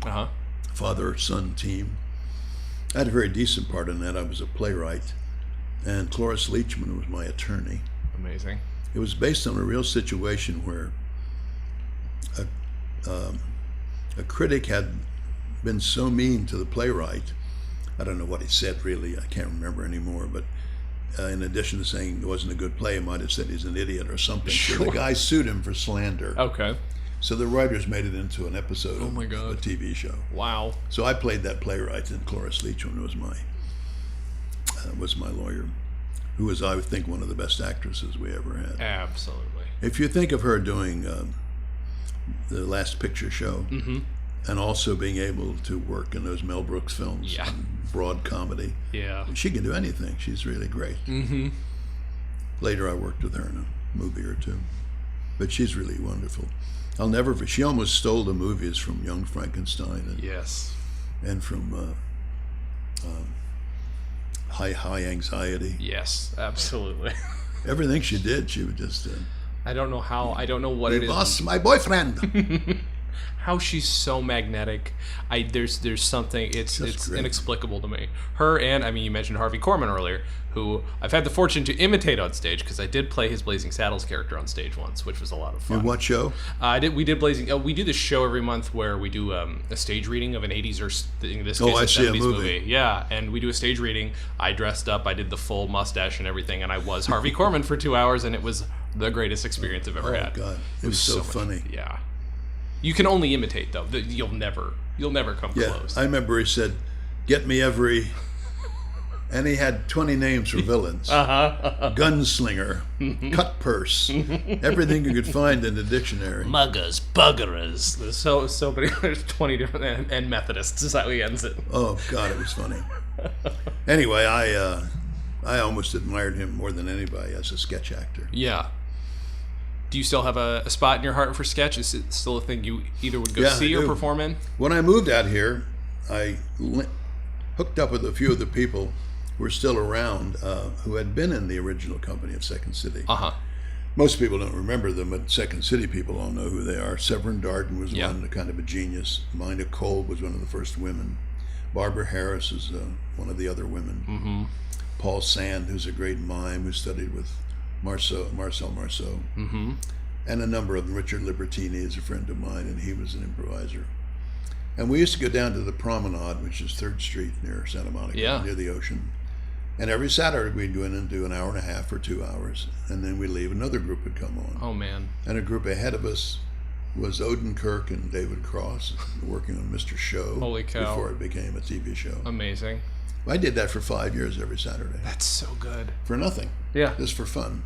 [SPEAKER 2] father-son team. I had a very decent part in that. I was a playwright, and Cloris Leachman was my attorney.
[SPEAKER 1] Amazing.
[SPEAKER 2] It was based on a real situation where a critic had been so mean to the playwright. I don't know what he said really, I can't remember anymore, but in addition to saying it wasn't a good play, he might have said he's an idiot or something.
[SPEAKER 1] Sure.
[SPEAKER 2] So the guy sued him for slander.
[SPEAKER 1] Okay.
[SPEAKER 2] So the writers made it into an episode of a TV show.
[SPEAKER 1] Wow.
[SPEAKER 2] So I played that playwright, and Cloris Leachman was my lawyer, who was, I would think, one of the best actresses we ever had.
[SPEAKER 1] Absolutely.
[SPEAKER 2] If you think of her doing the Last Picture Show, and also being able to work in those Mel Brooks films, broad comedy, she can do anything. She's really great. Later, I worked with her in a movie or 2, but she's really wonderful. I'll never. She almost stole the movies from Young Frankenstein, and from High Anxiety.
[SPEAKER 1] Yes, absolutely.
[SPEAKER 2] Everything she did, she would just.
[SPEAKER 1] I don't know how. I don't know what it is.
[SPEAKER 2] Lost my boyfriend.
[SPEAKER 1] How she's so magnetic. There's something. It's inexplicable to me. Her and you mentioned Harvey Korman earlier, who I've had the fortune to imitate on stage because I did play his Blazing Saddles character on stage once, which was a lot of fun.
[SPEAKER 2] In what show?
[SPEAKER 1] We did Blazing. We do this show every month where we do a stage reading of an 80s or in this case
[SPEAKER 2] I
[SPEAKER 1] a
[SPEAKER 2] see,
[SPEAKER 1] 70s
[SPEAKER 2] a movie.
[SPEAKER 1] Yeah, and we do a stage reading. I dressed up. I did the full mustache and everything, and I was Harvey Korman for 2 hours, and it was the greatest experience I've ever had.
[SPEAKER 2] Oh God, it was so funny.
[SPEAKER 1] Yeah. You can only imitate, though. You'll never come close.
[SPEAKER 2] I remember he said, "Get me every," and he had 20 names for villains. Gunslinger, cut purse, everything you could find in the dictionary.
[SPEAKER 1] Muggers, buggerers. There's so many. There's 20 different and Methodists is how he ends it.
[SPEAKER 2] Oh God, it was funny. Anyway, I almost admired him more than anybody as a sketch actor.
[SPEAKER 1] Yeah. Do you still have a spot in your heart for sketch? Is it still a thing you either would go see or perform in?
[SPEAKER 2] When I moved out here, I hooked up with a few of the people who were still around who had been in the original company of Second City. Most people don't remember them, but Second City people all know who they are. Severin Darden was one, kind of a genius. Mina Kolb was one of the first women. Barbara Harris is one of the other women. Paul Sand, who's a great mime who studied with Marcel Marceau, and a number of them. Richard Libertini is a friend of mine, and he was an improviser. And we used to go down to the Promenade, which is 3rd Street near Santa Monica, near the ocean. And every Saturday we'd go in and do an hour and a half or 2 hours, and then we'd leave. Another group would come on.
[SPEAKER 1] Oh, man.
[SPEAKER 2] And a group ahead of us was Odenkirk and David Cross working on Mr. Show.
[SPEAKER 1] Holy cow.
[SPEAKER 2] Before it became a TV show.
[SPEAKER 1] Amazing.
[SPEAKER 2] I did that for 5 years every Saturday.
[SPEAKER 1] That's so good.
[SPEAKER 2] For nothing.
[SPEAKER 1] Yeah.
[SPEAKER 2] Just for fun.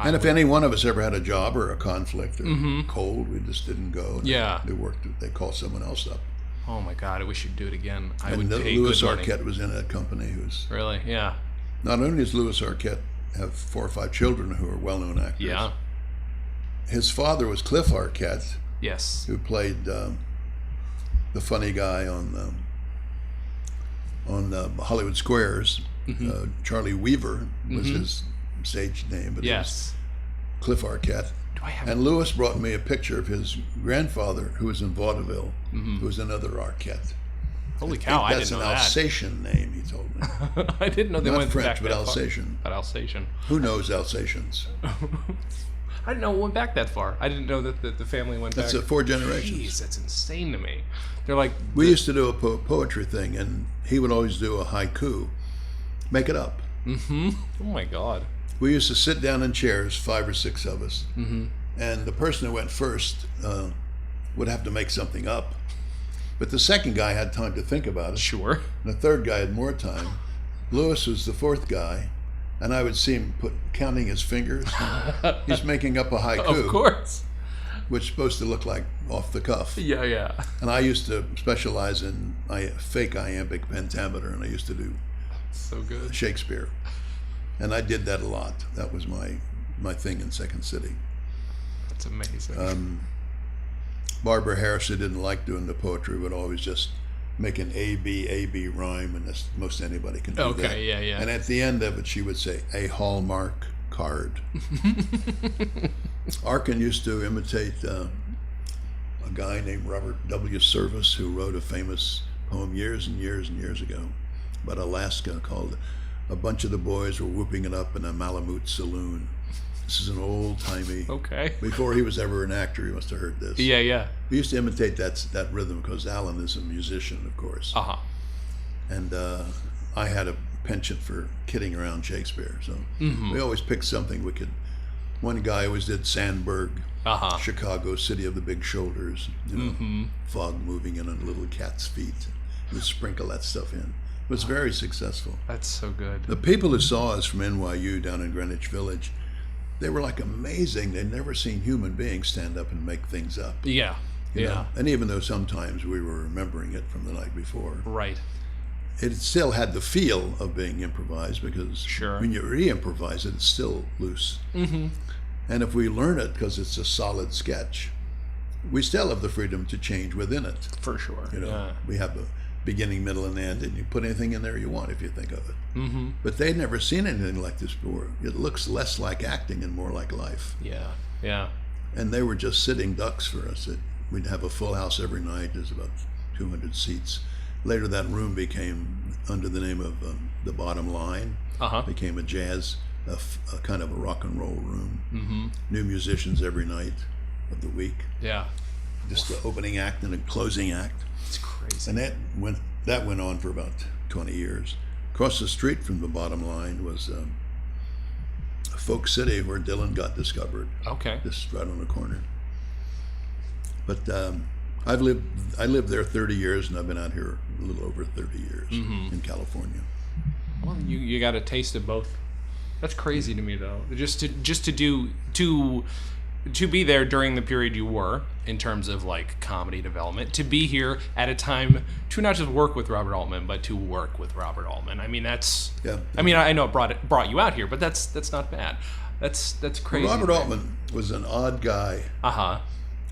[SPEAKER 2] And if any one of us ever had a job or a conflict or cold, we just didn't go. They called someone else up.
[SPEAKER 1] Oh my God! I wish you'd do it again.
[SPEAKER 2] Louis Arquette was in that company.
[SPEAKER 1] Really, yeah.
[SPEAKER 2] Not only does Louis Arquette have 4 or 5 children who are well-known actors.
[SPEAKER 1] Yeah.
[SPEAKER 2] His father was Cliff Arquette.
[SPEAKER 1] Yes.
[SPEAKER 2] Who played the funny guy on Hollywood Squares. Charlie Weaver was his stage name, but it was Cliff Arquette. And Louis brought me a picture of his grandfather, who was in vaudeville, who was another Arquette.
[SPEAKER 1] Holy cow! I didn't know that.
[SPEAKER 2] That's an Alsatian name, he told me.
[SPEAKER 1] I didn't know they went
[SPEAKER 2] French,
[SPEAKER 1] back
[SPEAKER 2] but
[SPEAKER 1] that
[SPEAKER 2] Alsatian.
[SPEAKER 1] Far. But Alsatian.
[SPEAKER 2] Who knows Alsatians?
[SPEAKER 1] I didn't know it went back that far. I didn't know that the family went back.
[SPEAKER 2] That's 4 generations.
[SPEAKER 1] Jeez, that's insane to me. They're like
[SPEAKER 2] we used to do a poetry thing, and he would always do a haiku, make it up.
[SPEAKER 1] Oh my God.
[SPEAKER 2] we used to sit down in chairs, 5 or 6 of us, and the person who went first would have to make something up. But the second guy had time to think about it.
[SPEAKER 1] Sure.
[SPEAKER 2] And the third guy had more time. Lewis was the fourth guy, and I would see him counting his fingers. He's making up a haiku.
[SPEAKER 1] Of course.
[SPEAKER 2] Which is supposed to look like off the cuff.
[SPEAKER 1] Yeah, yeah.
[SPEAKER 2] And I used to specialize in fake iambic pentameter, and I used to do
[SPEAKER 1] So good.
[SPEAKER 2] Shakespeare. And I did that a lot. That was my thing in Second City.
[SPEAKER 1] That's amazing.
[SPEAKER 2] Barbara Harris, who didn't like doing the poetry, would always just make an A-B rhyme, and most anybody can do that.
[SPEAKER 1] Okay, yeah, yeah.
[SPEAKER 2] And at the end of it, she would say, a Hallmark card. Arkin used to imitate a guy named Robert W. Service, who wrote a famous poem years and years and years ago about Alaska called A Bunch of the Boys Were Whooping It Up in a Malamute Saloon. This is an old-timey...
[SPEAKER 1] Okay.
[SPEAKER 2] Before he was ever an actor, he must have heard this.
[SPEAKER 1] Yeah, yeah.
[SPEAKER 2] We used to imitate that rhythm because Alan is a musician, of course.
[SPEAKER 1] Uh-huh.
[SPEAKER 2] And I had a penchant for kidding around Shakespeare, so we always picked something we could. One guy always did Sandburg, Chicago, city of the big shoulders, fog moving in on little cat's feet. We'd sprinkle that stuff in. It was very successful.
[SPEAKER 1] That's so good.
[SPEAKER 2] The people who saw us from NYU down in Greenwich Village, they were like amazing. They'd never seen human beings stand up and make things up.
[SPEAKER 1] Yeah,
[SPEAKER 2] You
[SPEAKER 1] yeah.
[SPEAKER 2] know? And even though sometimes we were remembering it from the night before,
[SPEAKER 1] Right.
[SPEAKER 2] it still had the feel of being improvised because
[SPEAKER 1] Sure.
[SPEAKER 2] when you re-improvise it, it's still loose. And if we learn it because it's a solid sketch, we still have the freedom to change within it.
[SPEAKER 1] For sure.
[SPEAKER 2] You know,
[SPEAKER 1] Yeah.
[SPEAKER 2] we have a beginning, middle, and end, and you put anything in there you want if you think of it. But they'd never seen anything like this before. It looks less like acting and more like life.
[SPEAKER 1] Yeah, yeah.
[SPEAKER 2] And they were just sitting ducks for us. We'd have a full house every night. There's about 200 seats. Later, that room became, under the name of The Bottom Line, became a jazz, a kind of a rock and roll room. New musicians every night of the week.
[SPEAKER 1] Yeah.
[SPEAKER 2] Just the opening act and a closing act.
[SPEAKER 1] It's crazy.
[SPEAKER 2] And that went on for about 20 years. Across the street from The Bottom Line was Folk City, where Dylan got discovered.
[SPEAKER 1] Okay.
[SPEAKER 2] Just right on the corner. But I lived there 30 years, and I've been out here a little over 30 years in California.
[SPEAKER 1] Well, you got a taste of both. That's crazy to me, though. Just to be there during the period you were, in terms of like comedy development, to be here at a time to not just work with Robert Altman, but to work with Robert Altman. I mean, that's.
[SPEAKER 2] Yeah.
[SPEAKER 1] I mean, I know it brought you out here, but that's not bad. That's crazy.
[SPEAKER 2] Well, Robert Altman was an odd guy.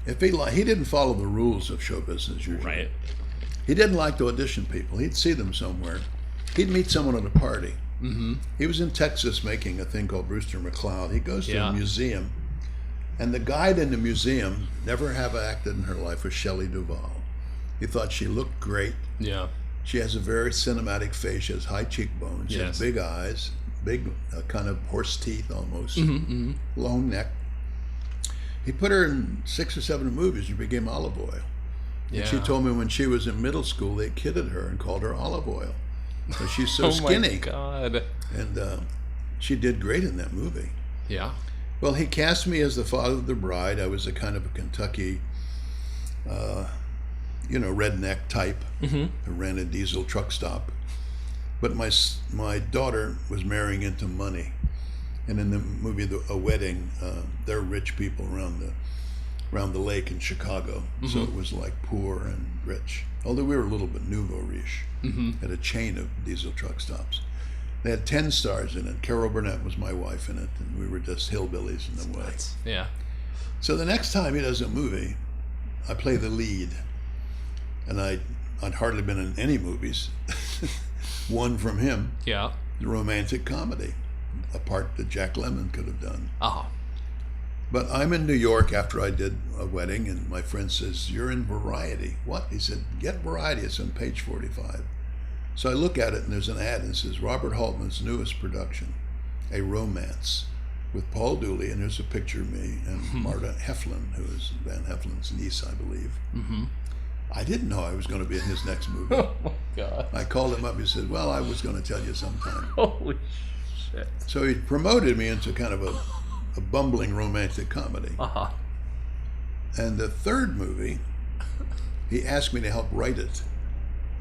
[SPEAKER 2] If he didn't follow the rules of show business usually.
[SPEAKER 1] Right.
[SPEAKER 2] He didn't like to audition people. He'd see them somewhere. He'd meet someone at a party. He was in Texas making a thing called Brewster McCloud. He goes to a museum, and the guide in the museum, never have acted in her life, was Shelley Duvall. He thought she looked great.
[SPEAKER 1] Yeah.
[SPEAKER 2] She has a very cinematic face. She has high cheekbones. She has big eyes, big kind of horse teeth almost, long neck. He put her in 6 or 7 movies and became Olive Oil.
[SPEAKER 1] Yeah.
[SPEAKER 2] And she told me when she was in middle school, they kidded her and called her Olive Oil because she's so skinny.
[SPEAKER 1] Oh my God.
[SPEAKER 2] And she did great in that movie.
[SPEAKER 1] Yeah.
[SPEAKER 2] Well, he cast me as the father of the bride. I was a kind of a Kentucky, redneck type who ran a diesel truck stop. But my daughter was marrying into money. And in the movie A Wedding, they're rich people around the lake in Chicago. So it was like poor and rich. Although we were a little bit nouveau riche. Had a chain of diesel truck stops. They had 10 stars in it. Carol Burnett was my wife in it, and we were just hillbillies in the way.
[SPEAKER 1] Yeah.
[SPEAKER 2] So the next time he does a movie, I play the lead. And I'd hardly been in any movies. One from him.
[SPEAKER 1] Yeah.
[SPEAKER 2] The romantic comedy. A part that Jack Lemmon could have done. But I'm in New York after I did A Wedding, and my friend says, "You're in Variety." What? He said, "Get Variety. It's on page 45. So I look at it, and there's an ad, and it says, Robert Altman's newest production, A Romance, with Paul Dooley, and there's a picture of me, and Marta Heflin, who is Van Heflin's niece, I believe. I didn't know I was going to be in his next movie.
[SPEAKER 1] Oh my God.
[SPEAKER 2] I called him up, he said, "Well, I was going to tell you sometime."
[SPEAKER 1] Holy shit.
[SPEAKER 2] So he promoted me into kind of a bumbling romantic comedy.
[SPEAKER 1] Uh-huh.
[SPEAKER 2] And the third movie, he asked me to help write it.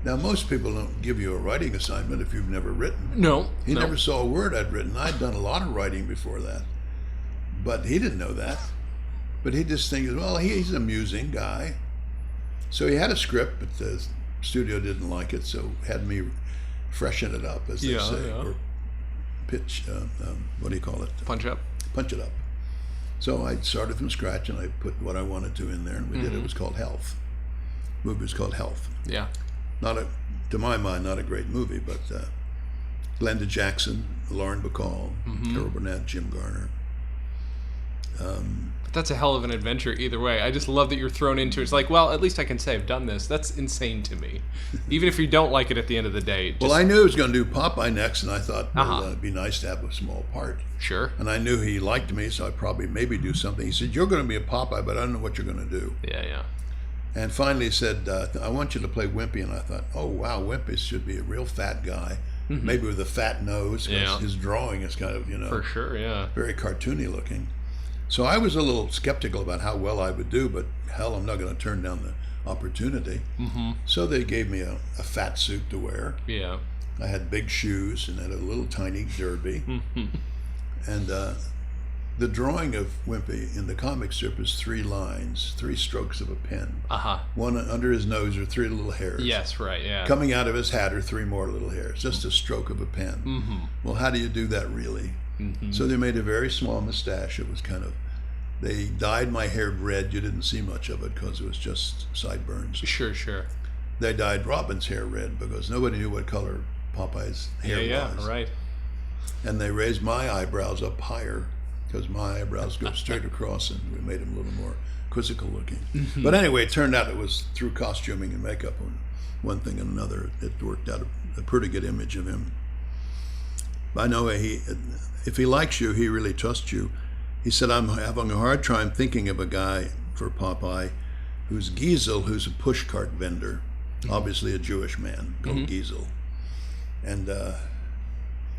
[SPEAKER 2] Now, most people don't give you a writing assignment if you've never written.
[SPEAKER 1] No.
[SPEAKER 2] He never saw a word I'd written. I'd done a lot of writing before that. But he didn't know that. But he just thinks, well, he's an amusing guy. So he had a script, but the studio didn't like it, so had me freshen it up, as they say, or pitch, what do you call it?
[SPEAKER 1] Punch up.
[SPEAKER 2] Punch it up. So I started from scratch, and I put what I wanted to in there, and we did it. It was called Health. The movie was called Health.
[SPEAKER 1] Yeah.
[SPEAKER 2] To my mind, not a great movie, but Glenda Jackson, Lauren Bacall, Carol Burnett, Jim Garner.
[SPEAKER 1] But that's a hell of an adventure either way. I just love that you're thrown into it. It's like, well, at least I can say I've done this. That's insane to me. Even if you don't like it at the end of the day.
[SPEAKER 2] Well, I knew he was going to do Popeye next, and I thought, well, it'd be nice to have a small part.
[SPEAKER 1] Sure.
[SPEAKER 2] And I knew he liked me, so I'd probably maybe do something. He said, you're going to be a Popeye, but I don't know what you're going to do.
[SPEAKER 1] Yeah.
[SPEAKER 2] And finally he said, I want you to play Wimpy. And I thought, oh, wow, Wimpy should be a real fat guy, maybe with a fat nose, because his drawing is kind of,
[SPEAKER 1] For sure, yeah.
[SPEAKER 2] very cartoony looking. So I was a little skeptical about how well I would do, but hell, I'm not going to turn down the opportunity. So they gave me a fat suit to wear.
[SPEAKER 1] Yeah.
[SPEAKER 2] I had big shoes and had a little tiny derby. And the drawing of Wimpy in the comic strip is 3 lines, 3 strokes of a pen. One under his nose are 3 little hairs.
[SPEAKER 1] Yes, right, yeah.
[SPEAKER 2] Coming out of his hat are 3 more little hairs, just a stroke of a pen. Well, how do you do that really? So they made a very small mustache. It was kind of, they dyed my hair red. You didn't see much of it because it was just sideburns.
[SPEAKER 1] Sure.
[SPEAKER 2] They dyed Robin's hair red because nobody knew what color Popeye's hair was.
[SPEAKER 1] Yeah, right.
[SPEAKER 2] And they raised my eyebrows up higher because my eyebrows go straight across, and we made him a little more quizzical looking. But anyway, it turned out it was through costuming and makeup and one thing and another. It worked out a pretty good image of him. I know if he likes you, he really trusts you. He said, I'm having a hard time thinking of a guy for Popeye who's Giesel, who's a pushcart vendor, obviously a Jewish man called Giesel. And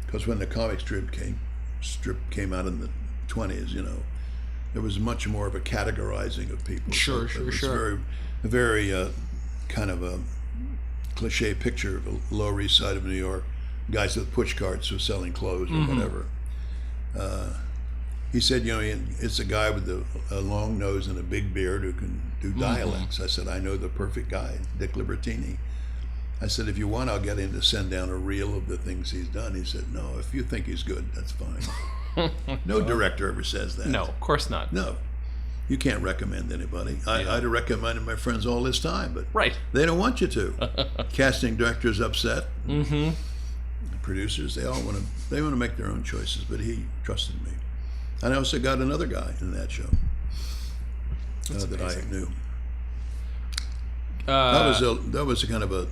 [SPEAKER 2] because when the comic strip came out in the 20s, there was much more of a categorizing of people.
[SPEAKER 1] Sure.
[SPEAKER 2] A very kind of a cliche picture of the Lower East Side of New York, guys with push carts who are selling clothes or whatever. He said, it's a guy with a long nose and a big beard who can do dialects. I said, I know the perfect guy, Dick Libertini. I said, if you want, I'll get him to send down a reel of the things he's done. He said, no, if you think he's good, that's fine. No director ever says that.
[SPEAKER 1] No, of course not.
[SPEAKER 2] No. You can't recommend anybody. I'd have recommended my friends all this time, but they don't want you to. Casting directors upset. Producers, they want to make their own choices, but he trusted me. And I also got another guy in that show that I knew. That was a kind of a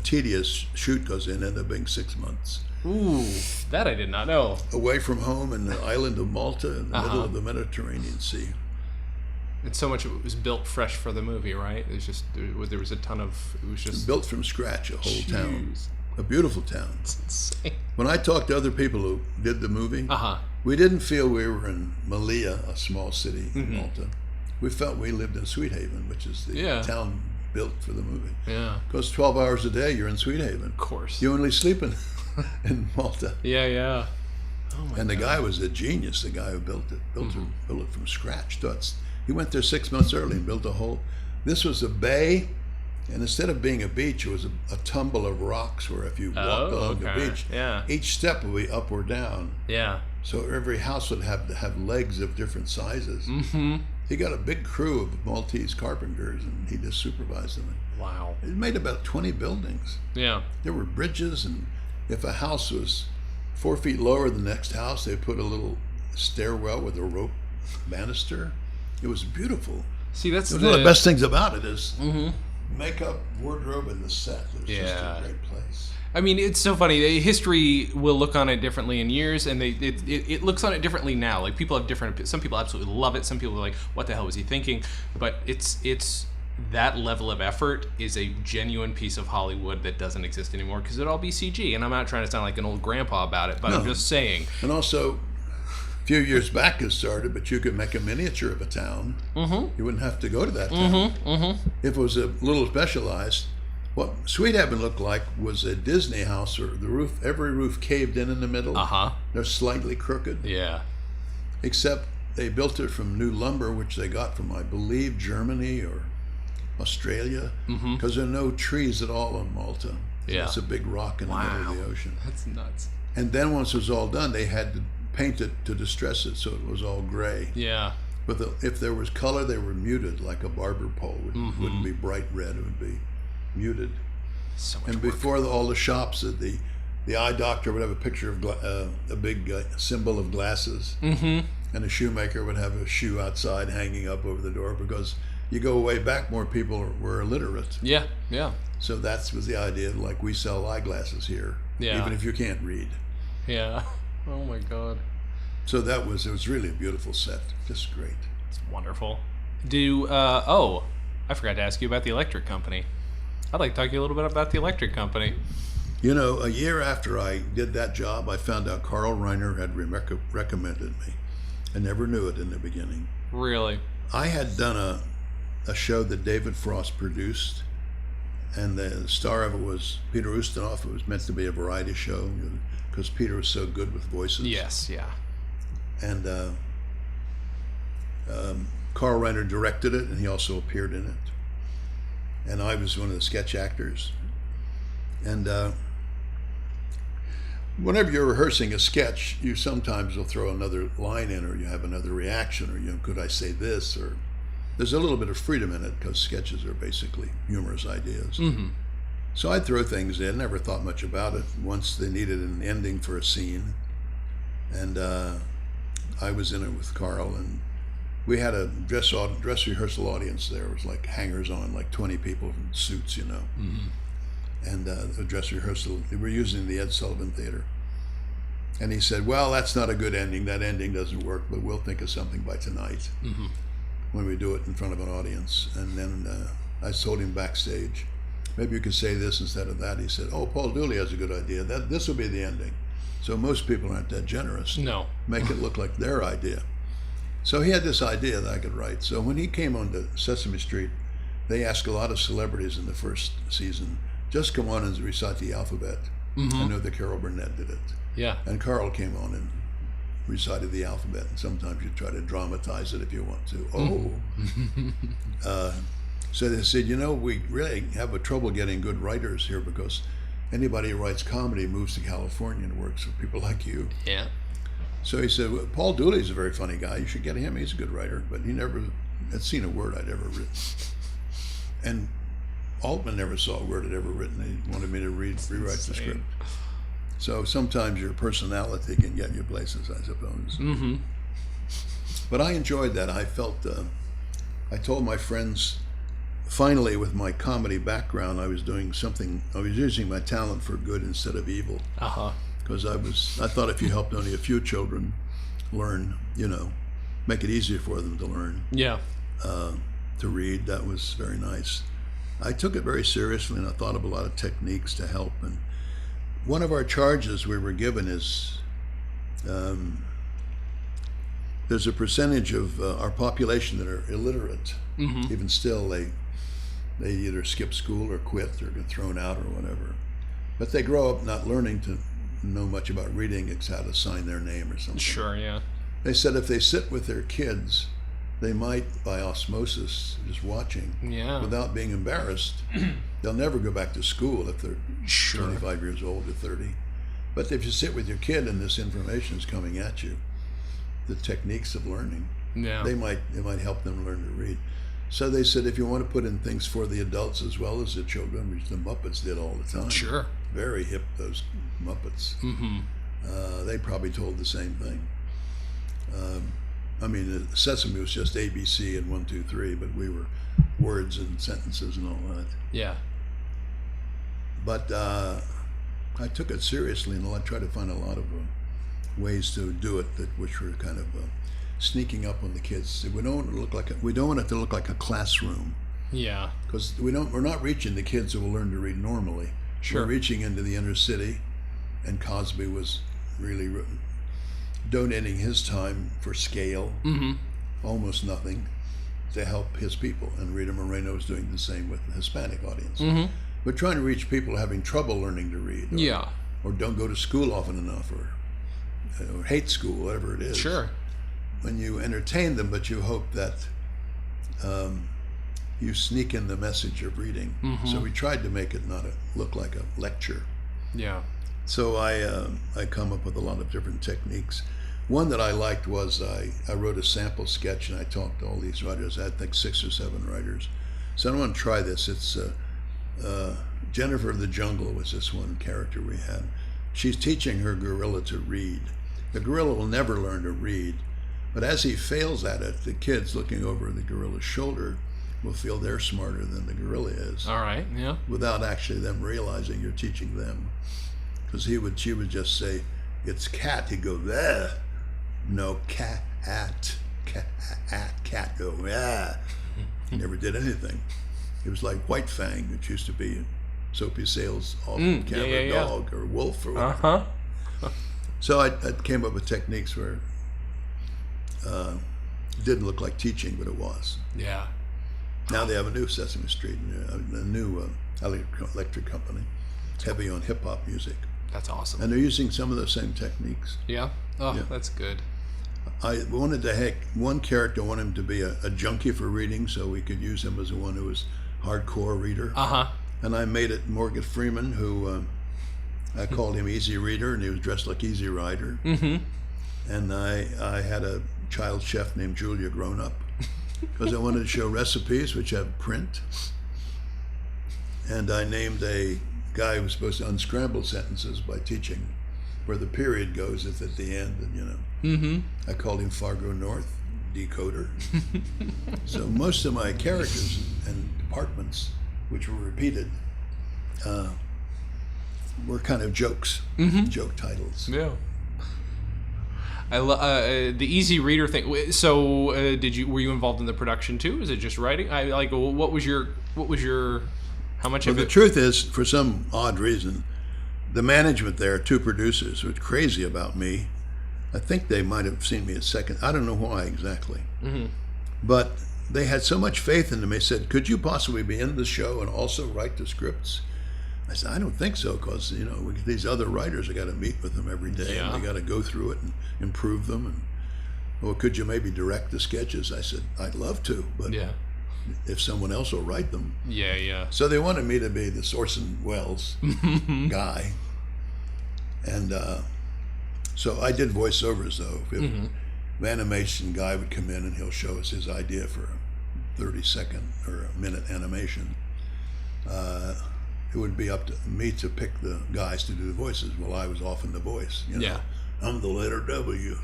[SPEAKER 2] tedious shoot because it ended up being 6 months.
[SPEAKER 1] Ooh, that I did not know.
[SPEAKER 2] Away from home in the island of Malta in the middle of the Mediterranean Sea.
[SPEAKER 1] And so much of it was built fresh for the movie, right? There was a ton of, it was just
[SPEAKER 2] built from scratch, a whole town. A beautiful town.
[SPEAKER 1] It's insane.
[SPEAKER 2] When I talked to other people who did the movie, we didn't feel we were in Malia, a small city in Malta. We felt we lived in Sweet Haven, which is the town built for the movie. Yeah. Because 12 hours a day, you're in Sweet Haven.
[SPEAKER 1] Of course.
[SPEAKER 2] You only sleep in Malta.
[SPEAKER 1] Yeah. Oh my
[SPEAKER 2] God. The guy was a genius, the guy who built it. Built it from scratch. He went there 6 months early and built a whole... This was a bay, and instead of being a beach, it was a tumble of rocks where if you walked along the beach, each step would be up or down. Yeah. So every house would have to have legs of different sizes. He got a big crew of Maltese carpenters, and he just supervised them.
[SPEAKER 1] Wow.
[SPEAKER 2] It made about 20 buildings. Yeah. There were bridges, and if a house was 4 feet lower than the next house, they put a little stairwell with a rope banister. It was beautiful.
[SPEAKER 1] See, that's
[SPEAKER 2] one of the best things about it is makeup, wardrobe, and the set. It was just a great place.
[SPEAKER 1] I mean, it's so funny. History will look on it differently in years, and it looks on it differently now. Like, people have different... Some people absolutely love it. Some people are like, what the hell was he thinking? But it's that level of effort is a genuine piece of Hollywood that doesn't exist anymore because it'd all be CG. And I'm not trying to sound like an old grandpa about it, but I'm just saying.
[SPEAKER 2] And also, a few years back it started, but you could make a miniature of a town. Mm-hmm. You wouldn't have to go to that town.
[SPEAKER 1] Mm-hmm. Mm-hmm.
[SPEAKER 2] If it was a little specialized, what Sweet Heaven looked like was a Disney house, or the roof, every roof caved in the middle.
[SPEAKER 1] Uh-huh.
[SPEAKER 2] They're slightly crooked.
[SPEAKER 1] Yeah.
[SPEAKER 2] Except they built it from new lumber, which they got from, I believe, Germany or Australia, because there are no trees at all on Malta.
[SPEAKER 1] Yeah.
[SPEAKER 2] It's a big rock in the middle of the ocean.
[SPEAKER 1] That's nuts.
[SPEAKER 2] And then once it was all done, they had to paint it to distress it so it was all gray.
[SPEAKER 1] Yeah.
[SPEAKER 2] But if there was color, they were muted, like a barber pole. It wouldn't be bright red, it would be muted.
[SPEAKER 1] So much
[SPEAKER 2] And
[SPEAKER 1] work.
[SPEAKER 2] before all the shops, the eye doctor would have a picture of a big symbol of glasses. Mm-hmm. And a shoemaker would have a shoe outside hanging up over the door, because you go way back, more people were illiterate.
[SPEAKER 1] Yeah, yeah.
[SPEAKER 2] So that was the idea, like, we sell eyeglasses here, even if you can't read.
[SPEAKER 1] Yeah. Oh my God.
[SPEAKER 2] So it was really a beautiful set, just great.
[SPEAKER 1] It's wonderful. I forgot to ask you about the electric company. I'd like to talk to you a little bit about the electric company.
[SPEAKER 2] You know, a year after I did that job, I found out Carl Reiner had recommended me. I never knew it in the beginning.
[SPEAKER 1] Really?
[SPEAKER 2] I had done a show that David Frost produced, and the star of it was Peter Ustinov. It was meant to be a variety show, because Peter was so good with voices.
[SPEAKER 1] Yes, yeah.
[SPEAKER 2] And Carl Reiner directed it, and he also appeared in it. And I was one of the sketch actors. And whenever you're rehearsing a sketch, you sometimes will throw another line in, or you have another reaction, or could I say this, or there's a little bit of freedom in it, because sketches are basically humorous ideas. Mm-hmm. So I'd throw things in, never thought much about it. Once they needed an ending for a scene, and I was in it with Carl, and we had a dress rehearsal audience there. It was like hangers on, like 20 people in suits, Mm-hmm. And the dress rehearsal, they were using the Ed Sullivan Theater. And he said, well, that's not a good ending. That ending doesn't work, but we'll think of something by tonight when we do it in front of an audience. And then I told him backstage, maybe you could say this instead of that. He said, oh, Paul Dooley has a good idea. This will be the ending. So most people aren't that generous.
[SPEAKER 1] No.
[SPEAKER 2] Make it look like their idea. So he had this idea that I could write. So when he came on to Sesame Street, they asked a lot of celebrities in the first season, just come on and recite the alphabet. I know that Carol Burnett did it. Yeah. And Carl came on and recited the alphabet. And sometimes you try to dramatize it if you want to. So they said, we really have a trouble getting good writers here, because anybody who writes comedy moves to California and works for people like you.
[SPEAKER 1] Yeah.
[SPEAKER 2] So he said, well, Paul Dooley's a very funny guy. You should get him. He's a good writer. But he never had seen a word I'd ever written. And Altman never saw a word I'd ever written. He wanted me to rewrite the script. So sometimes your personality can get you places, I suppose. Mm-hmm. But I enjoyed that. I felt, I told my friends, finally, with my comedy background, I was doing something, I was using my talent for good instead of evil. Uh-huh. Because I thought if you helped only a few children learn, make it easier for them to learn. Yeah. To read, that was very nice. I took it very seriously, and I thought of a lot of techniques to help. And one of our charges we were given is there's a percentage of our population that are illiterate. Mm-hmm. Even still, they either skip school or quit or get thrown out or whatever. But they grow up not learning to know much about reading except how to sign their name or something.
[SPEAKER 1] Sure, yeah.
[SPEAKER 2] They said if they sit with their kids, they might, by osmosis, just watching, without being embarrassed, they'll never go back to school if they're 25 years old or 30. But if you sit with your kid and this information is coming at you, the techniques of learning, it might help them learn to read. So they said if you want to put in things for the adults as well as the children, which the Muppets did all the time. Sure. Very hip, those Muppets. Mm-hmm. They probably told the same thing. Sesame was just ABC and 1, 2, 3, but we were words and sentences and all that. Yeah. But I took it seriously, and I tried to find a lot of ways to do it which were kind of sneaking up on the kids. We don't want it to look like a classroom.
[SPEAKER 1] Yeah.
[SPEAKER 2] Because we're not reaching the kids who will learn to read normally.
[SPEAKER 1] Sure.
[SPEAKER 2] We're reaching into the inner city, and Cosby was really donating his time for scale, almost nothing, to help his people. And Rita Moreno was doing the same with the Hispanic audience. We're trying to reach people having trouble learning to read, or don't go to school often enough, or hate school, whatever it is.
[SPEAKER 1] Sure.
[SPEAKER 2] When you entertain them, but you hope that you sneak in the message of reading. So we tried to make it not look like a lecture.
[SPEAKER 1] Yeah.
[SPEAKER 2] So I come up with a lot of different techniques. One that I liked was I wrote a sample sketch, and I talked to all these writers. I had, I think, 6 or 7 writers. So I want to try this. It's Jennifer of the Jungle was this one character we had. She's teaching her gorilla to read. The gorilla will never learn to read, but as he fails at it, the kids looking over the gorilla's shoulder will feel they're smarter than the gorilla is.
[SPEAKER 1] All right. Yeah.
[SPEAKER 2] Without actually them realizing you're teaching them. Because she would just say, "It's cat." He'd go, "There." No, cat, cat, go, "Yeah." He never did anything. It was like White Fang, which used to be in Soapy Sales off-camera dog or wolf or whatever. So I came up with techniques where it didn't look like teaching, but it was.
[SPEAKER 1] Yeah.
[SPEAKER 2] Now they have a new Sesame Street, a new electric company, heavy on hip-hop music.
[SPEAKER 1] That's awesome.
[SPEAKER 2] And they're using some of the same techniques.
[SPEAKER 1] Yeah? Oh, that's good.
[SPEAKER 2] I wanted to one character, I wanted him to be a junkie for reading, so we could use him as one who was hardcore reader. And I made it Morgan Freeman, who I called him Easy Reader, and he was dressed like Easy Rider. And I had a child chef named Julia Grown Up, because I wanted to show recipes which have print. And I named a guy who was supposed to unscramble sentences by teaching where the period goes at the end, and I called him Fargo North Decoder. So most of my characters and departments, which were repeated, were kind of jokes, joke titles.
[SPEAKER 1] Yeah. I the Easy Reader thing. So, were you involved in the production too? Is it just writing? What was your? How much of it?
[SPEAKER 2] The truth is, for some odd reason, the management there, 2 producers, were crazy about me. I think they might have seen me as second. I don't know why exactly. But they had so much faith in me. They said, "Could you possibly be in the show and also write the scripts?" I said, "I don't think so, because these other writers, I got to meet with them every day. And I got to go through it and improve them. And well, could you maybe direct the sketches?" I said, "I'd love to, but if someone else will write them." So they wanted me to be the Orson Welles guy, and so I did voiceovers though. An animation guy would come in and he'll show us his idea for a 30-second or a minute animation. It would be up to me to pick the guys to do the voices. Well, I was often the voice. I'm the letter W.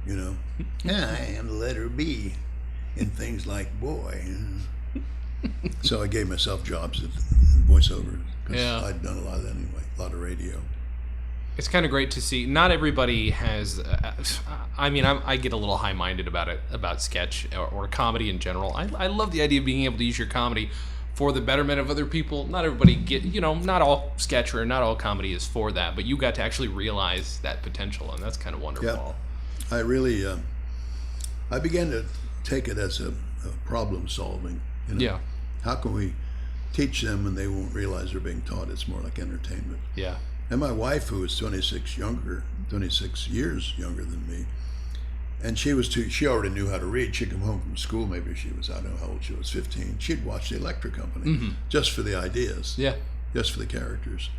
[SPEAKER 2] I am the letter B. In things like boy. So I gave myself jobs at voiceover, because I'd done a lot of that anyway, a lot of radio.
[SPEAKER 1] It's kind of great to see. Not everybody has. I get a little high-minded about it, about sketch or comedy in general. I love the idea of being able to use your comedy for the betterment of other people. Not everybody not all sketch or not all comedy is for that, but you got to actually realize that potential, and that's kind of wonderful.
[SPEAKER 2] I really, I began to take it as a problem solving. How can we teach them and they won't realize they're being taught? It's more like entertainment. And my wife, who was 26 years younger than me, and she already knew how to read. She'd come home from school, maybe she was, I don't know how old she was, 15. She'd watch the Electric Company just for the ideas, just for the characters.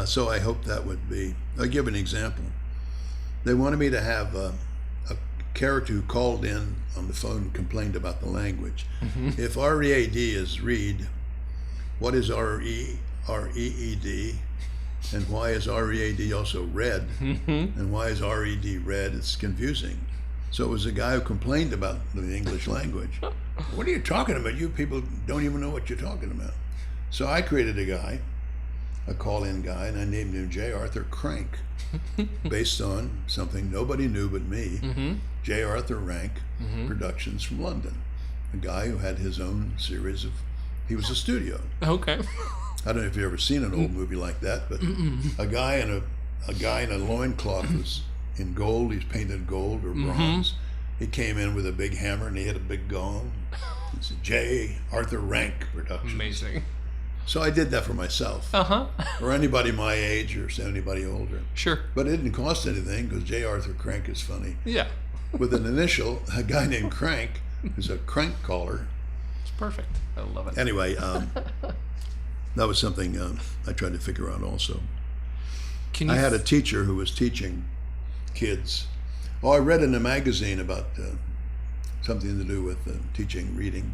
[SPEAKER 2] So I hope that would be, I'll give an example. They wanted me to have a character who called in on the phone and complained about the language. If R-E-A-D is read, what is R-E-E-D? And why is R-E-A-D also read? And why is R-E-D read? It's confusing. So it was a guy who complained about the English language. What are you talking about? You people don't even know what you're talking about. So I created a call-in guy, and I named him J. Arthur Crank, based on something nobody knew but me, J. Arthur Rank Productions from London. a guy who had his own series of. He was a studio.
[SPEAKER 1] Okay.
[SPEAKER 2] I don't know if you've ever seen an old movie like that, but a guy in a loincloth was in gold. He's painted gold or bronze. He came in with a big hammer and he had a big gong. It's J. Arthur Rank Productions.
[SPEAKER 1] Amazing.
[SPEAKER 2] So I did that for myself. Or anybody my age or anybody older.
[SPEAKER 1] Sure.
[SPEAKER 2] But it didn't cost anything because J. Arthur Crank is funny.
[SPEAKER 1] Yeah.
[SPEAKER 2] With an initial, a guy named Crank who's a crank caller.
[SPEAKER 1] It's perfect. I love it.
[SPEAKER 2] Anyway, that was something I tried to figure out also. I had a teacher who was teaching kids. I read in a magazine about something to do with teaching reading,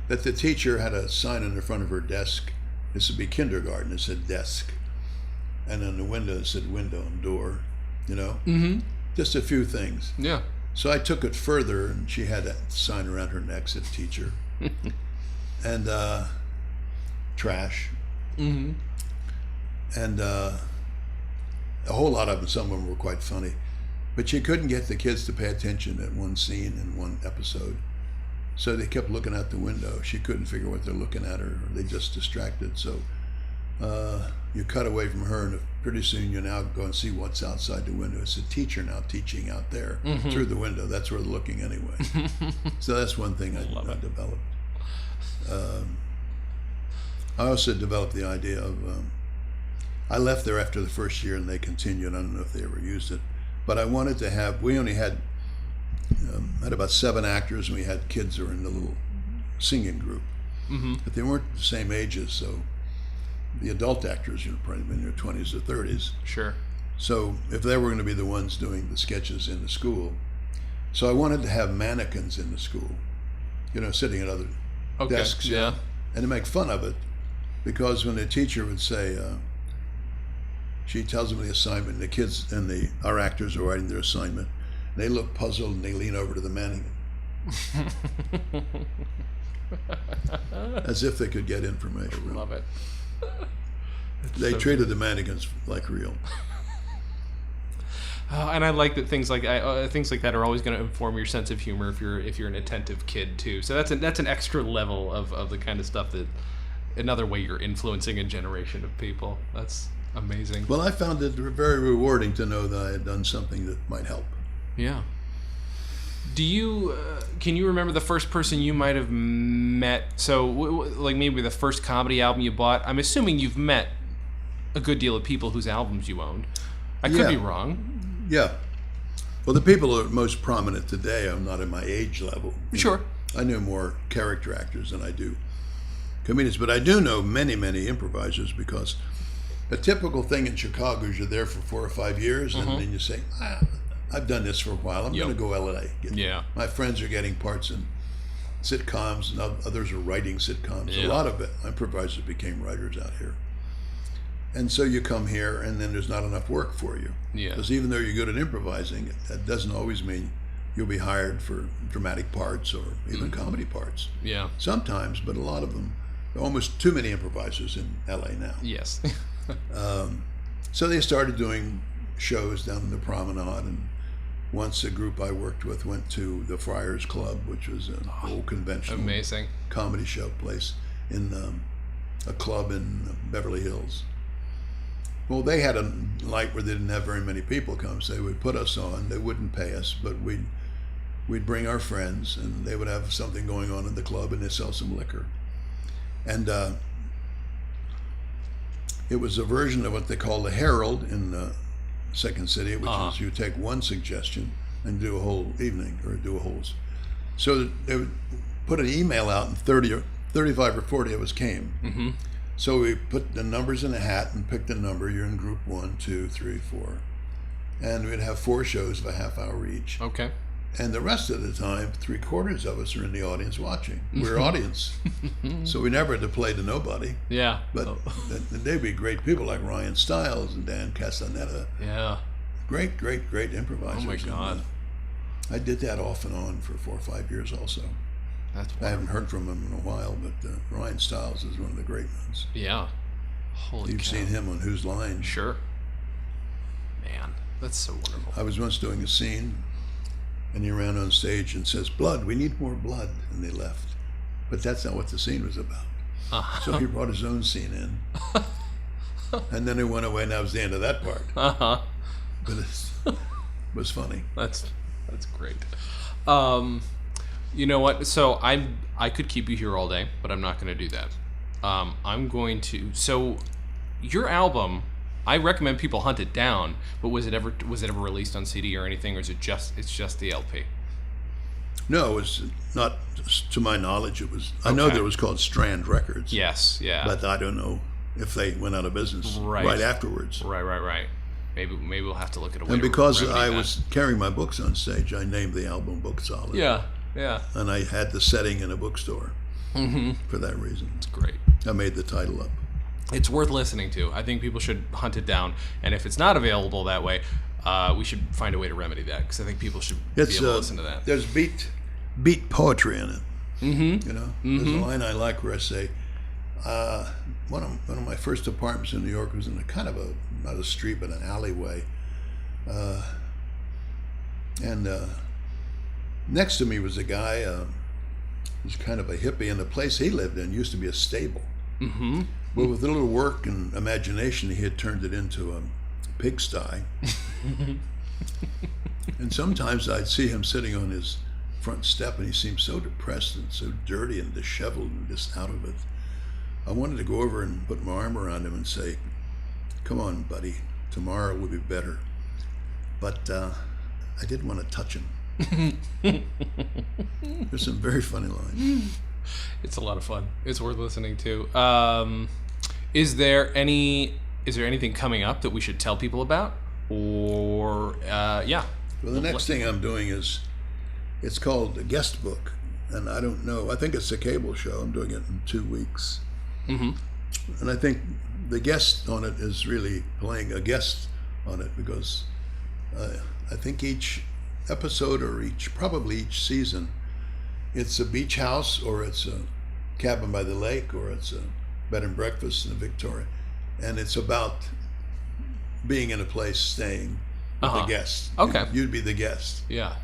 [SPEAKER 2] that the teacher had a sign on the front of her desk. This would be kindergarten. It said desk. And on the window it said window and door, you know? Just a few things.
[SPEAKER 1] Yeah.
[SPEAKER 2] So I took it further, and she had a sign around her neck that said teacher. And trash. And a whole lot of them, some of them were quite funny. But she couldn't get the kids to pay attention at one scene in one episode. So they kept looking out the window. She couldn't figure what they're looking at, or they just distracted. So you cut away from her, and pretty soon you now go and see what's outside the window. It's a teacher now teaching out there through the window. That's where they're looking anyway. So that's one thing I developed. I also developed the idea of, I left there after the first year and they continued. I don't know if they ever used it, but I wanted to have, we only had about 7 actors, and we had kids who were in the little singing group, but they weren't the same ages, so the adult actors, probably in their 20s or 30s.
[SPEAKER 1] Sure.
[SPEAKER 2] So if they were going to be the ones doing the sketches in the school, so I wanted to have mannequins in the school, sitting at other desks.
[SPEAKER 1] Yeah.
[SPEAKER 2] And to make fun of it, because when the teacher would say, she tells them the assignment, and the kids and our actors are writing their assignment, and they look puzzled and they lean over to the mannequin. As if they could get information.
[SPEAKER 1] I love it.
[SPEAKER 2] They treated the mannequins like real.
[SPEAKER 1] And I like that things like that are always going to inform your sense of humor if you're an attentive kid too. So that's an extra level of the kind of stuff that another way you're influencing a generation of people. That's amazing.
[SPEAKER 2] Well, I found it very rewarding to know that I had done something that might help.
[SPEAKER 1] Yeah. Do you can you remember the first person you might have met? So like maybe the first comedy album you bought. I'm assuming you've met a good deal of people whose albums you owned. I could be wrong.
[SPEAKER 2] Yeah. Well, the people who are most prominent today, I'm not at my age level.
[SPEAKER 1] Sure.
[SPEAKER 2] I know more character actors than I do comedians, but I do know many, many improvisers, because a typical thing in Chicago is you're there for 4 or 5 years, and then you say, I've done this for a while. I'm going to go LA. My friends are getting parts in sitcoms, and others are writing sitcoms. A lot of improvisers became writers out here. And so you come here, and then there's not enough work for you. Because even though you're good at improvising, that doesn't always mean you'll be hired for dramatic parts or even comedy parts.
[SPEAKER 1] Yeah.
[SPEAKER 2] Sometimes, but a lot of them. There are almost too many improvisers in LA now.
[SPEAKER 1] Yes.
[SPEAKER 2] So they started doing shows down in the Promenade, and once a group I worked with went to the Friars Club, which was an old conventional
[SPEAKER 1] amazing
[SPEAKER 2] comedy show place in a club in Beverly Hills. Well, they had a night where they didn't have very many people come, so they would put us on. They wouldn't pay us, but we'd bring our friends, and they would have something going on in the club, and they'd sell some liquor. And it was a version of what they call the Herald in Second City, which is you take one suggestion and do a whole evening, or do a whole. So they would put an email out, and 35 or 40 of us came. So we put the numbers in a hat and picked a number. You're in group 1, 2, 3, 4. And we'd have 4 shows of a half hour each.
[SPEAKER 1] Okay. And
[SPEAKER 2] the rest of the time, 3/4 of us are in the audience watching. We're audience. So we never had to play to nobody.
[SPEAKER 1] Yeah.
[SPEAKER 2] But they'd be great people like Ryan Stiles and Dan Castaneda.
[SPEAKER 1] Yeah.
[SPEAKER 2] Great, great, great improvisers.
[SPEAKER 1] Oh my God.
[SPEAKER 2] I did that off and on for 4 or 5 years also.
[SPEAKER 1] That's wonderful.
[SPEAKER 2] I haven't heard from him in a while, but Ryan Stiles is one of the great ones.
[SPEAKER 1] Yeah. Holy
[SPEAKER 2] You've
[SPEAKER 1] cow.
[SPEAKER 2] seen him on Whose Line?
[SPEAKER 1] Sure. Man, that's so wonderful.
[SPEAKER 2] I was once doing a scene And he ran on stage and says, "Blood, we need more blood." And they left. But that's not what the scene was about. So he brought his own scene in. And then he went away, and that was the end of that part. But it was funny.
[SPEAKER 1] That's great. You know what? So I could keep you here all day, but I'm not going to do that. I'm going to. So your album, I recommend people hunt it down. But was it ever released on CD or anything, or is it's just the LP?
[SPEAKER 2] No, it was not. To my knowledge, it was. I know that it was called Strand Records.
[SPEAKER 1] Yes, yeah.
[SPEAKER 2] But I don't know if they went out of business right afterwards.
[SPEAKER 1] Right. Maybe we'll have to look at a way.
[SPEAKER 2] And because I was carrying my books on stage, I named the album Book Solid.
[SPEAKER 1] Yeah.
[SPEAKER 2] And I had the setting in a bookstore for that reason.
[SPEAKER 1] It's great.
[SPEAKER 2] I made the title up.
[SPEAKER 1] It's worth listening to. I think people should hunt it down. And if it's not available that way, we should find a way to remedy that, because I think people should be able to listen to that.
[SPEAKER 2] There's beat poetry in it. You know, there's a line I like where I say, one of my first apartments in New York was in a kind of not a street, but an alleyway. And next to me was a guy who was kind of a hippie, and the place he lived in used to be a stable. But with a little work and imagination, he had turned it into a pigsty. And sometimes I'd see him sitting on his front step, and he seemed so depressed and so dirty and disheveled and just out of it. I wanted to go over and put my arm around him and say, "Come on, buddy, tomorrow will be better." But I didn't want to touch him. There's some very funny lines.
[SPEAKER 1] It's a lot of fun. It's worth listening to. Is there anything coming up that we should tell people about? Or yeah.
[SPEAKER 2] Well, the next thing I'm doing it's called a guest book, and I don't know. I think it's a cable show. I'm doing it in 2 weeks. And I think the guest on it is really playing a guest on it, because I think each episode or probably each season, it's a beach house, or it's a cabin by the lake, or it's a bed and breakfast in Victoria, and it's about being in a place, staying with the guest.
[SPEAKER 1] Okay.
[SPEAKER 2] You'd be the guest.
[SPEAKER 1] Yeah.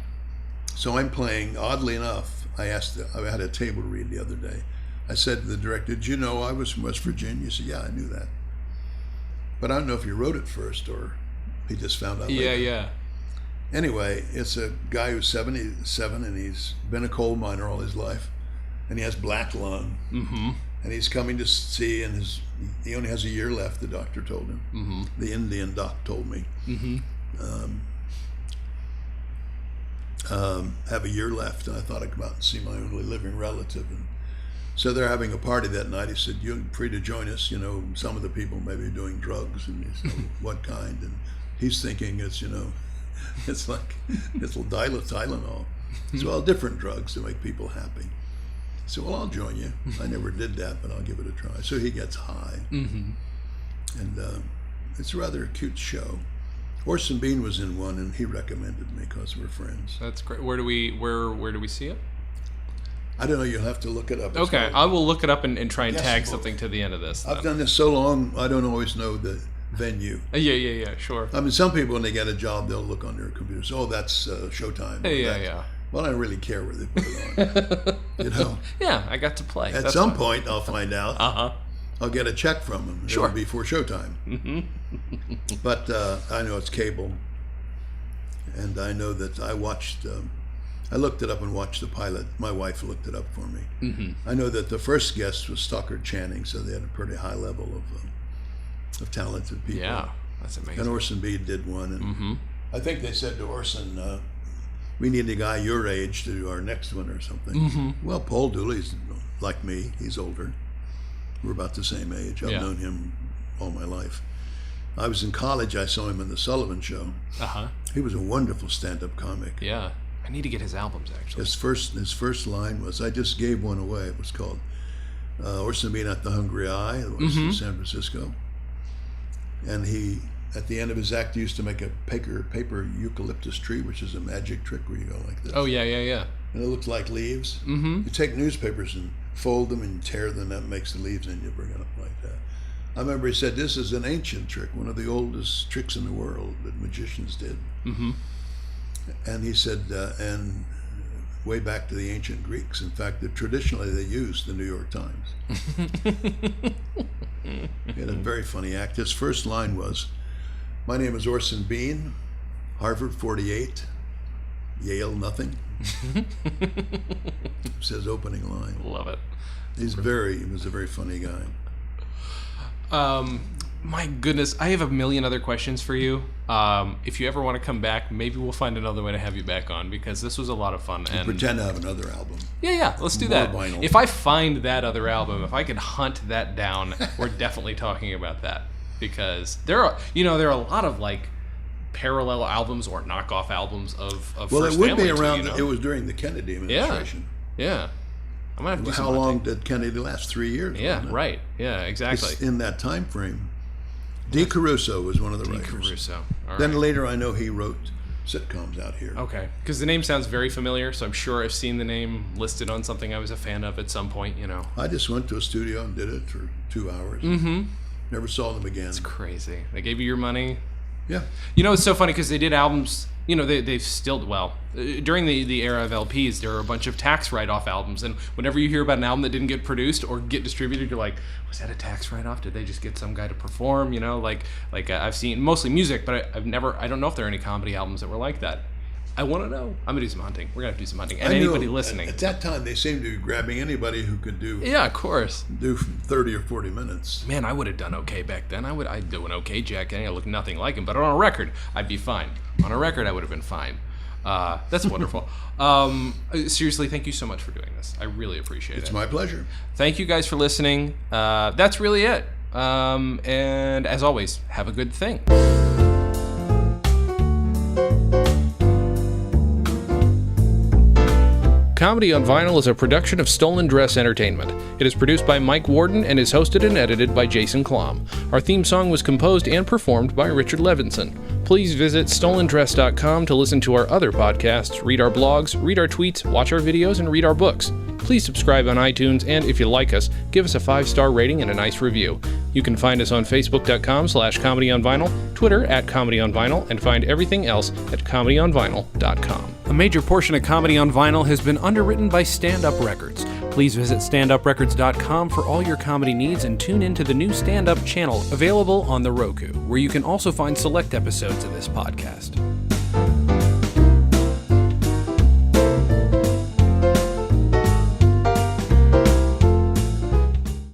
[SPEAKER 2] So I'm playing, oddly enough, I had a table read the other day. I said to the director, "Did you know I was from West Virginia?" He said, "Yeah, I knew that." But I don't know if he wrote it first or he just found out later.
[SPEAKER 1] Yeah.
[SPEAKER 2] Anyway, it's a guy who's 77, and he's been a coal miner all his life, and he has black lung. And he's coming to see, and he only has a year left, the doctor told him. The Indian doc told me. Have a year left, and I thought I'd come out and see my only living relative. And so they're having a party that night. He said, "You're free to join us. You know, some of the people may be doing drugs." And he said, "What kind?" And he's thinking it's, it's like it's Tylenol. So all different drugs to make people happy. So, "Well, I'll join you." I never did that, but I'll give it a try. So he gets high. And it's a rather cute show. Orson Bean was in one, and he recommended me because we're friends.
[SPEAKER 1] That's great. Where do we see it?
[SPEAKER 2] I don't know. You'll have to look it up.
[SPEAKER 1] Okay, I will look it up and try and tag something to the end of this.
[SPEAKER 2] I've done this so long, I don't always know the venue.
[SPEAKER 1] Yeah, sure.
[SPEAKER 2] I mean, some people, when they get a job, they'll look on their computers. "Oh, that's Showtime."
[SPEAKER 1] Yeah.
[SPEAKER 2] Well, I don't really care where they put it on.
[SPEAKER 1] Yeah, I got to play.
[SPEAKER 2] At some point, I'll find out. I'll get a check from them.
[SPEAKER 1] Sure.
[SPEAKER 2] It'll be for Showtime. But I know it's cable, and I know that I watched. I looked it up and watched the pilot. My wife looked it up for me. I know that the first guest was Stockard Channing, so they had a pretty high level of talented people.
[SPEAKER 1] Yeah, that's amazing.
[SPEAKER 2] And Orson Bean did one, and I think they said to Orson, "We need a guy your age to do our next one or something." Well, Paul Dooley's like me. He's older. We're about the same age. I've known him all my life. I was in college. I saw him in the Sullivan Show. He was a wonderful stand-up comic.
[SPEAKER 1] Yeah, I need to get his albums, actually.
[SPEAKER 2] His first line was, I just gave one away. It was called Orson Bean at the Hungry Eye. It was in San Francisco. And he, at the end of his act, he used to make a paper eucalyptus tree, which is a magic trick where you go like this.
[SPEAKER 1] Oh, yeah.
[SPEAKER 2] And it looks like leaves. You take newspapers and fold them and tear them, that makes the leaves, and you bring it up like that. I remember he said, "This is an ancient trick, one of the oldest tricks in the world that magicians did." And he said, and way back to the ancient Greeks. In fact, traditionally they used the New York Times. He had a very funny act. His first line was, "My name is Orson Bean, Harvard 48, Yale nothing." It's his opening line.
[SPEAKER 1] Love it.
[SPEAKER 2] He was a very funny guy.
[SPEAKER 1] My goodness, I have a million other questions for you. If you ever want to come back, maybe we'll find another way to have you back on, because this was a lot of fun. And
[SPEAKER 2] pretend to have another album.
[SPEAKER 1] Yeah, let's do
[SPEAKER 2] More
[SPEAKER 1] that.
[SPEAKER 2] vinyl.
[SPEAKER 1] If I find that other album, if I can hunt that down, we're definitely talking about that, because there are a lot of like parallel albums or knockoff albums of
[SPEAKER 2] Well,
[SPEAKER 1] First
[SPEAKER 2] it would
[SPEAKER 1] Family
[SPEAKER 2] be
[SPEAKER 1] too,
[SPEAKER 2] around.
[SPEAKER 1] you know?
[SPEAKER 2] It was during the Kennedy administration.
[SPEAKER 1] Yeah. I'm gonna have to do some
[SPEAKER 2] How long
[SPEAKER 1] hunting.
[SPEAKER 2] did Kennedy last? 3 years.
[SPEAKER 1] Yeah,
[SPEAKER 2] wasn't it?
[SPEAKER 1] right. Yeah, exactly.
[SPEAKER 2] It's in that time frame. D. Caruso was one of the writers.
[SPEAKER 1] Caruso. All
[SPEAKER 2] Then
[SPEAKER 1] right.
[SPEAKER 2] later, I know he wrote sitcoms out here.
[SPEAKER 1] Okay, because the name sounds very familiar, so I'm sure I've seen the name listed on something I was a fan of at some point.
[SPEAKER 2] I just went to a studio and did it for 2 hours. Mm-hmm. Never saw them again.
[SPEAKER 1] It's crazy. They gave you your money.
[SPEAKER 2] Yeah.
[SPEAKER 1] It's so funny because they did albums. They've still, during the era of LPs, there were a bunch of tax write-off albums, and whenever you hear about an album that didn't get produced or get distributed, you're like, was that a tax write-off? Did they just get some guy to perform? I've seen mostly music, but I don't know if there are any comedy albums that were like that. I want to know. I'm gonna do some hunting. We're gonna have to do some hunting. And anybody listening.
[SPEAKER 2] At that time, they seemed to be grabbing anybody who could do.
[SPEAKER 1] Yeah, of course.
[SPEAKER 2] Do 30 or 40 minutes.
[SPEAKER 1] Man, I would have done okay back then. I'd do an okay Jack Kenny. I look nothing like him, but on a record, I'd be fine. On a record, I would have been fine. That's wonderful. Seriously, thank you so much for doing this. I really appreciate it.
[SPEAKER 2] It's my pleasure.
[SPEAKER 1] Thank you guys for listening. That's really it. And as always, have a good thing. Comedy on Vinyl is a production of StolenDress Entertainment. It is produced by Mike Warden and is hosted and edited by Jason Klamm. Our theme song was composed and performed by Richard Levinson. Please visit StolenDress.com to listen to our other podcasts, read our blogs, read our tweets, watch our videos, and read our books. Please subscribe on iTunes, and if you like us, give us a 5-star rating and a nice review. You can find us on Facebook.com/ComedyOnVinyl, Twitter @ComedyOnVinyl, and find everything else at ComedyOnVinyl.com. A major portion of Comedy on Vinyl has been underwritten by Stand Up Records. Please visit StandUpRecords.com for all your comedy needs and tune into the new Stand Up channel available on the Roku, where you can also find select episodes of this podcast.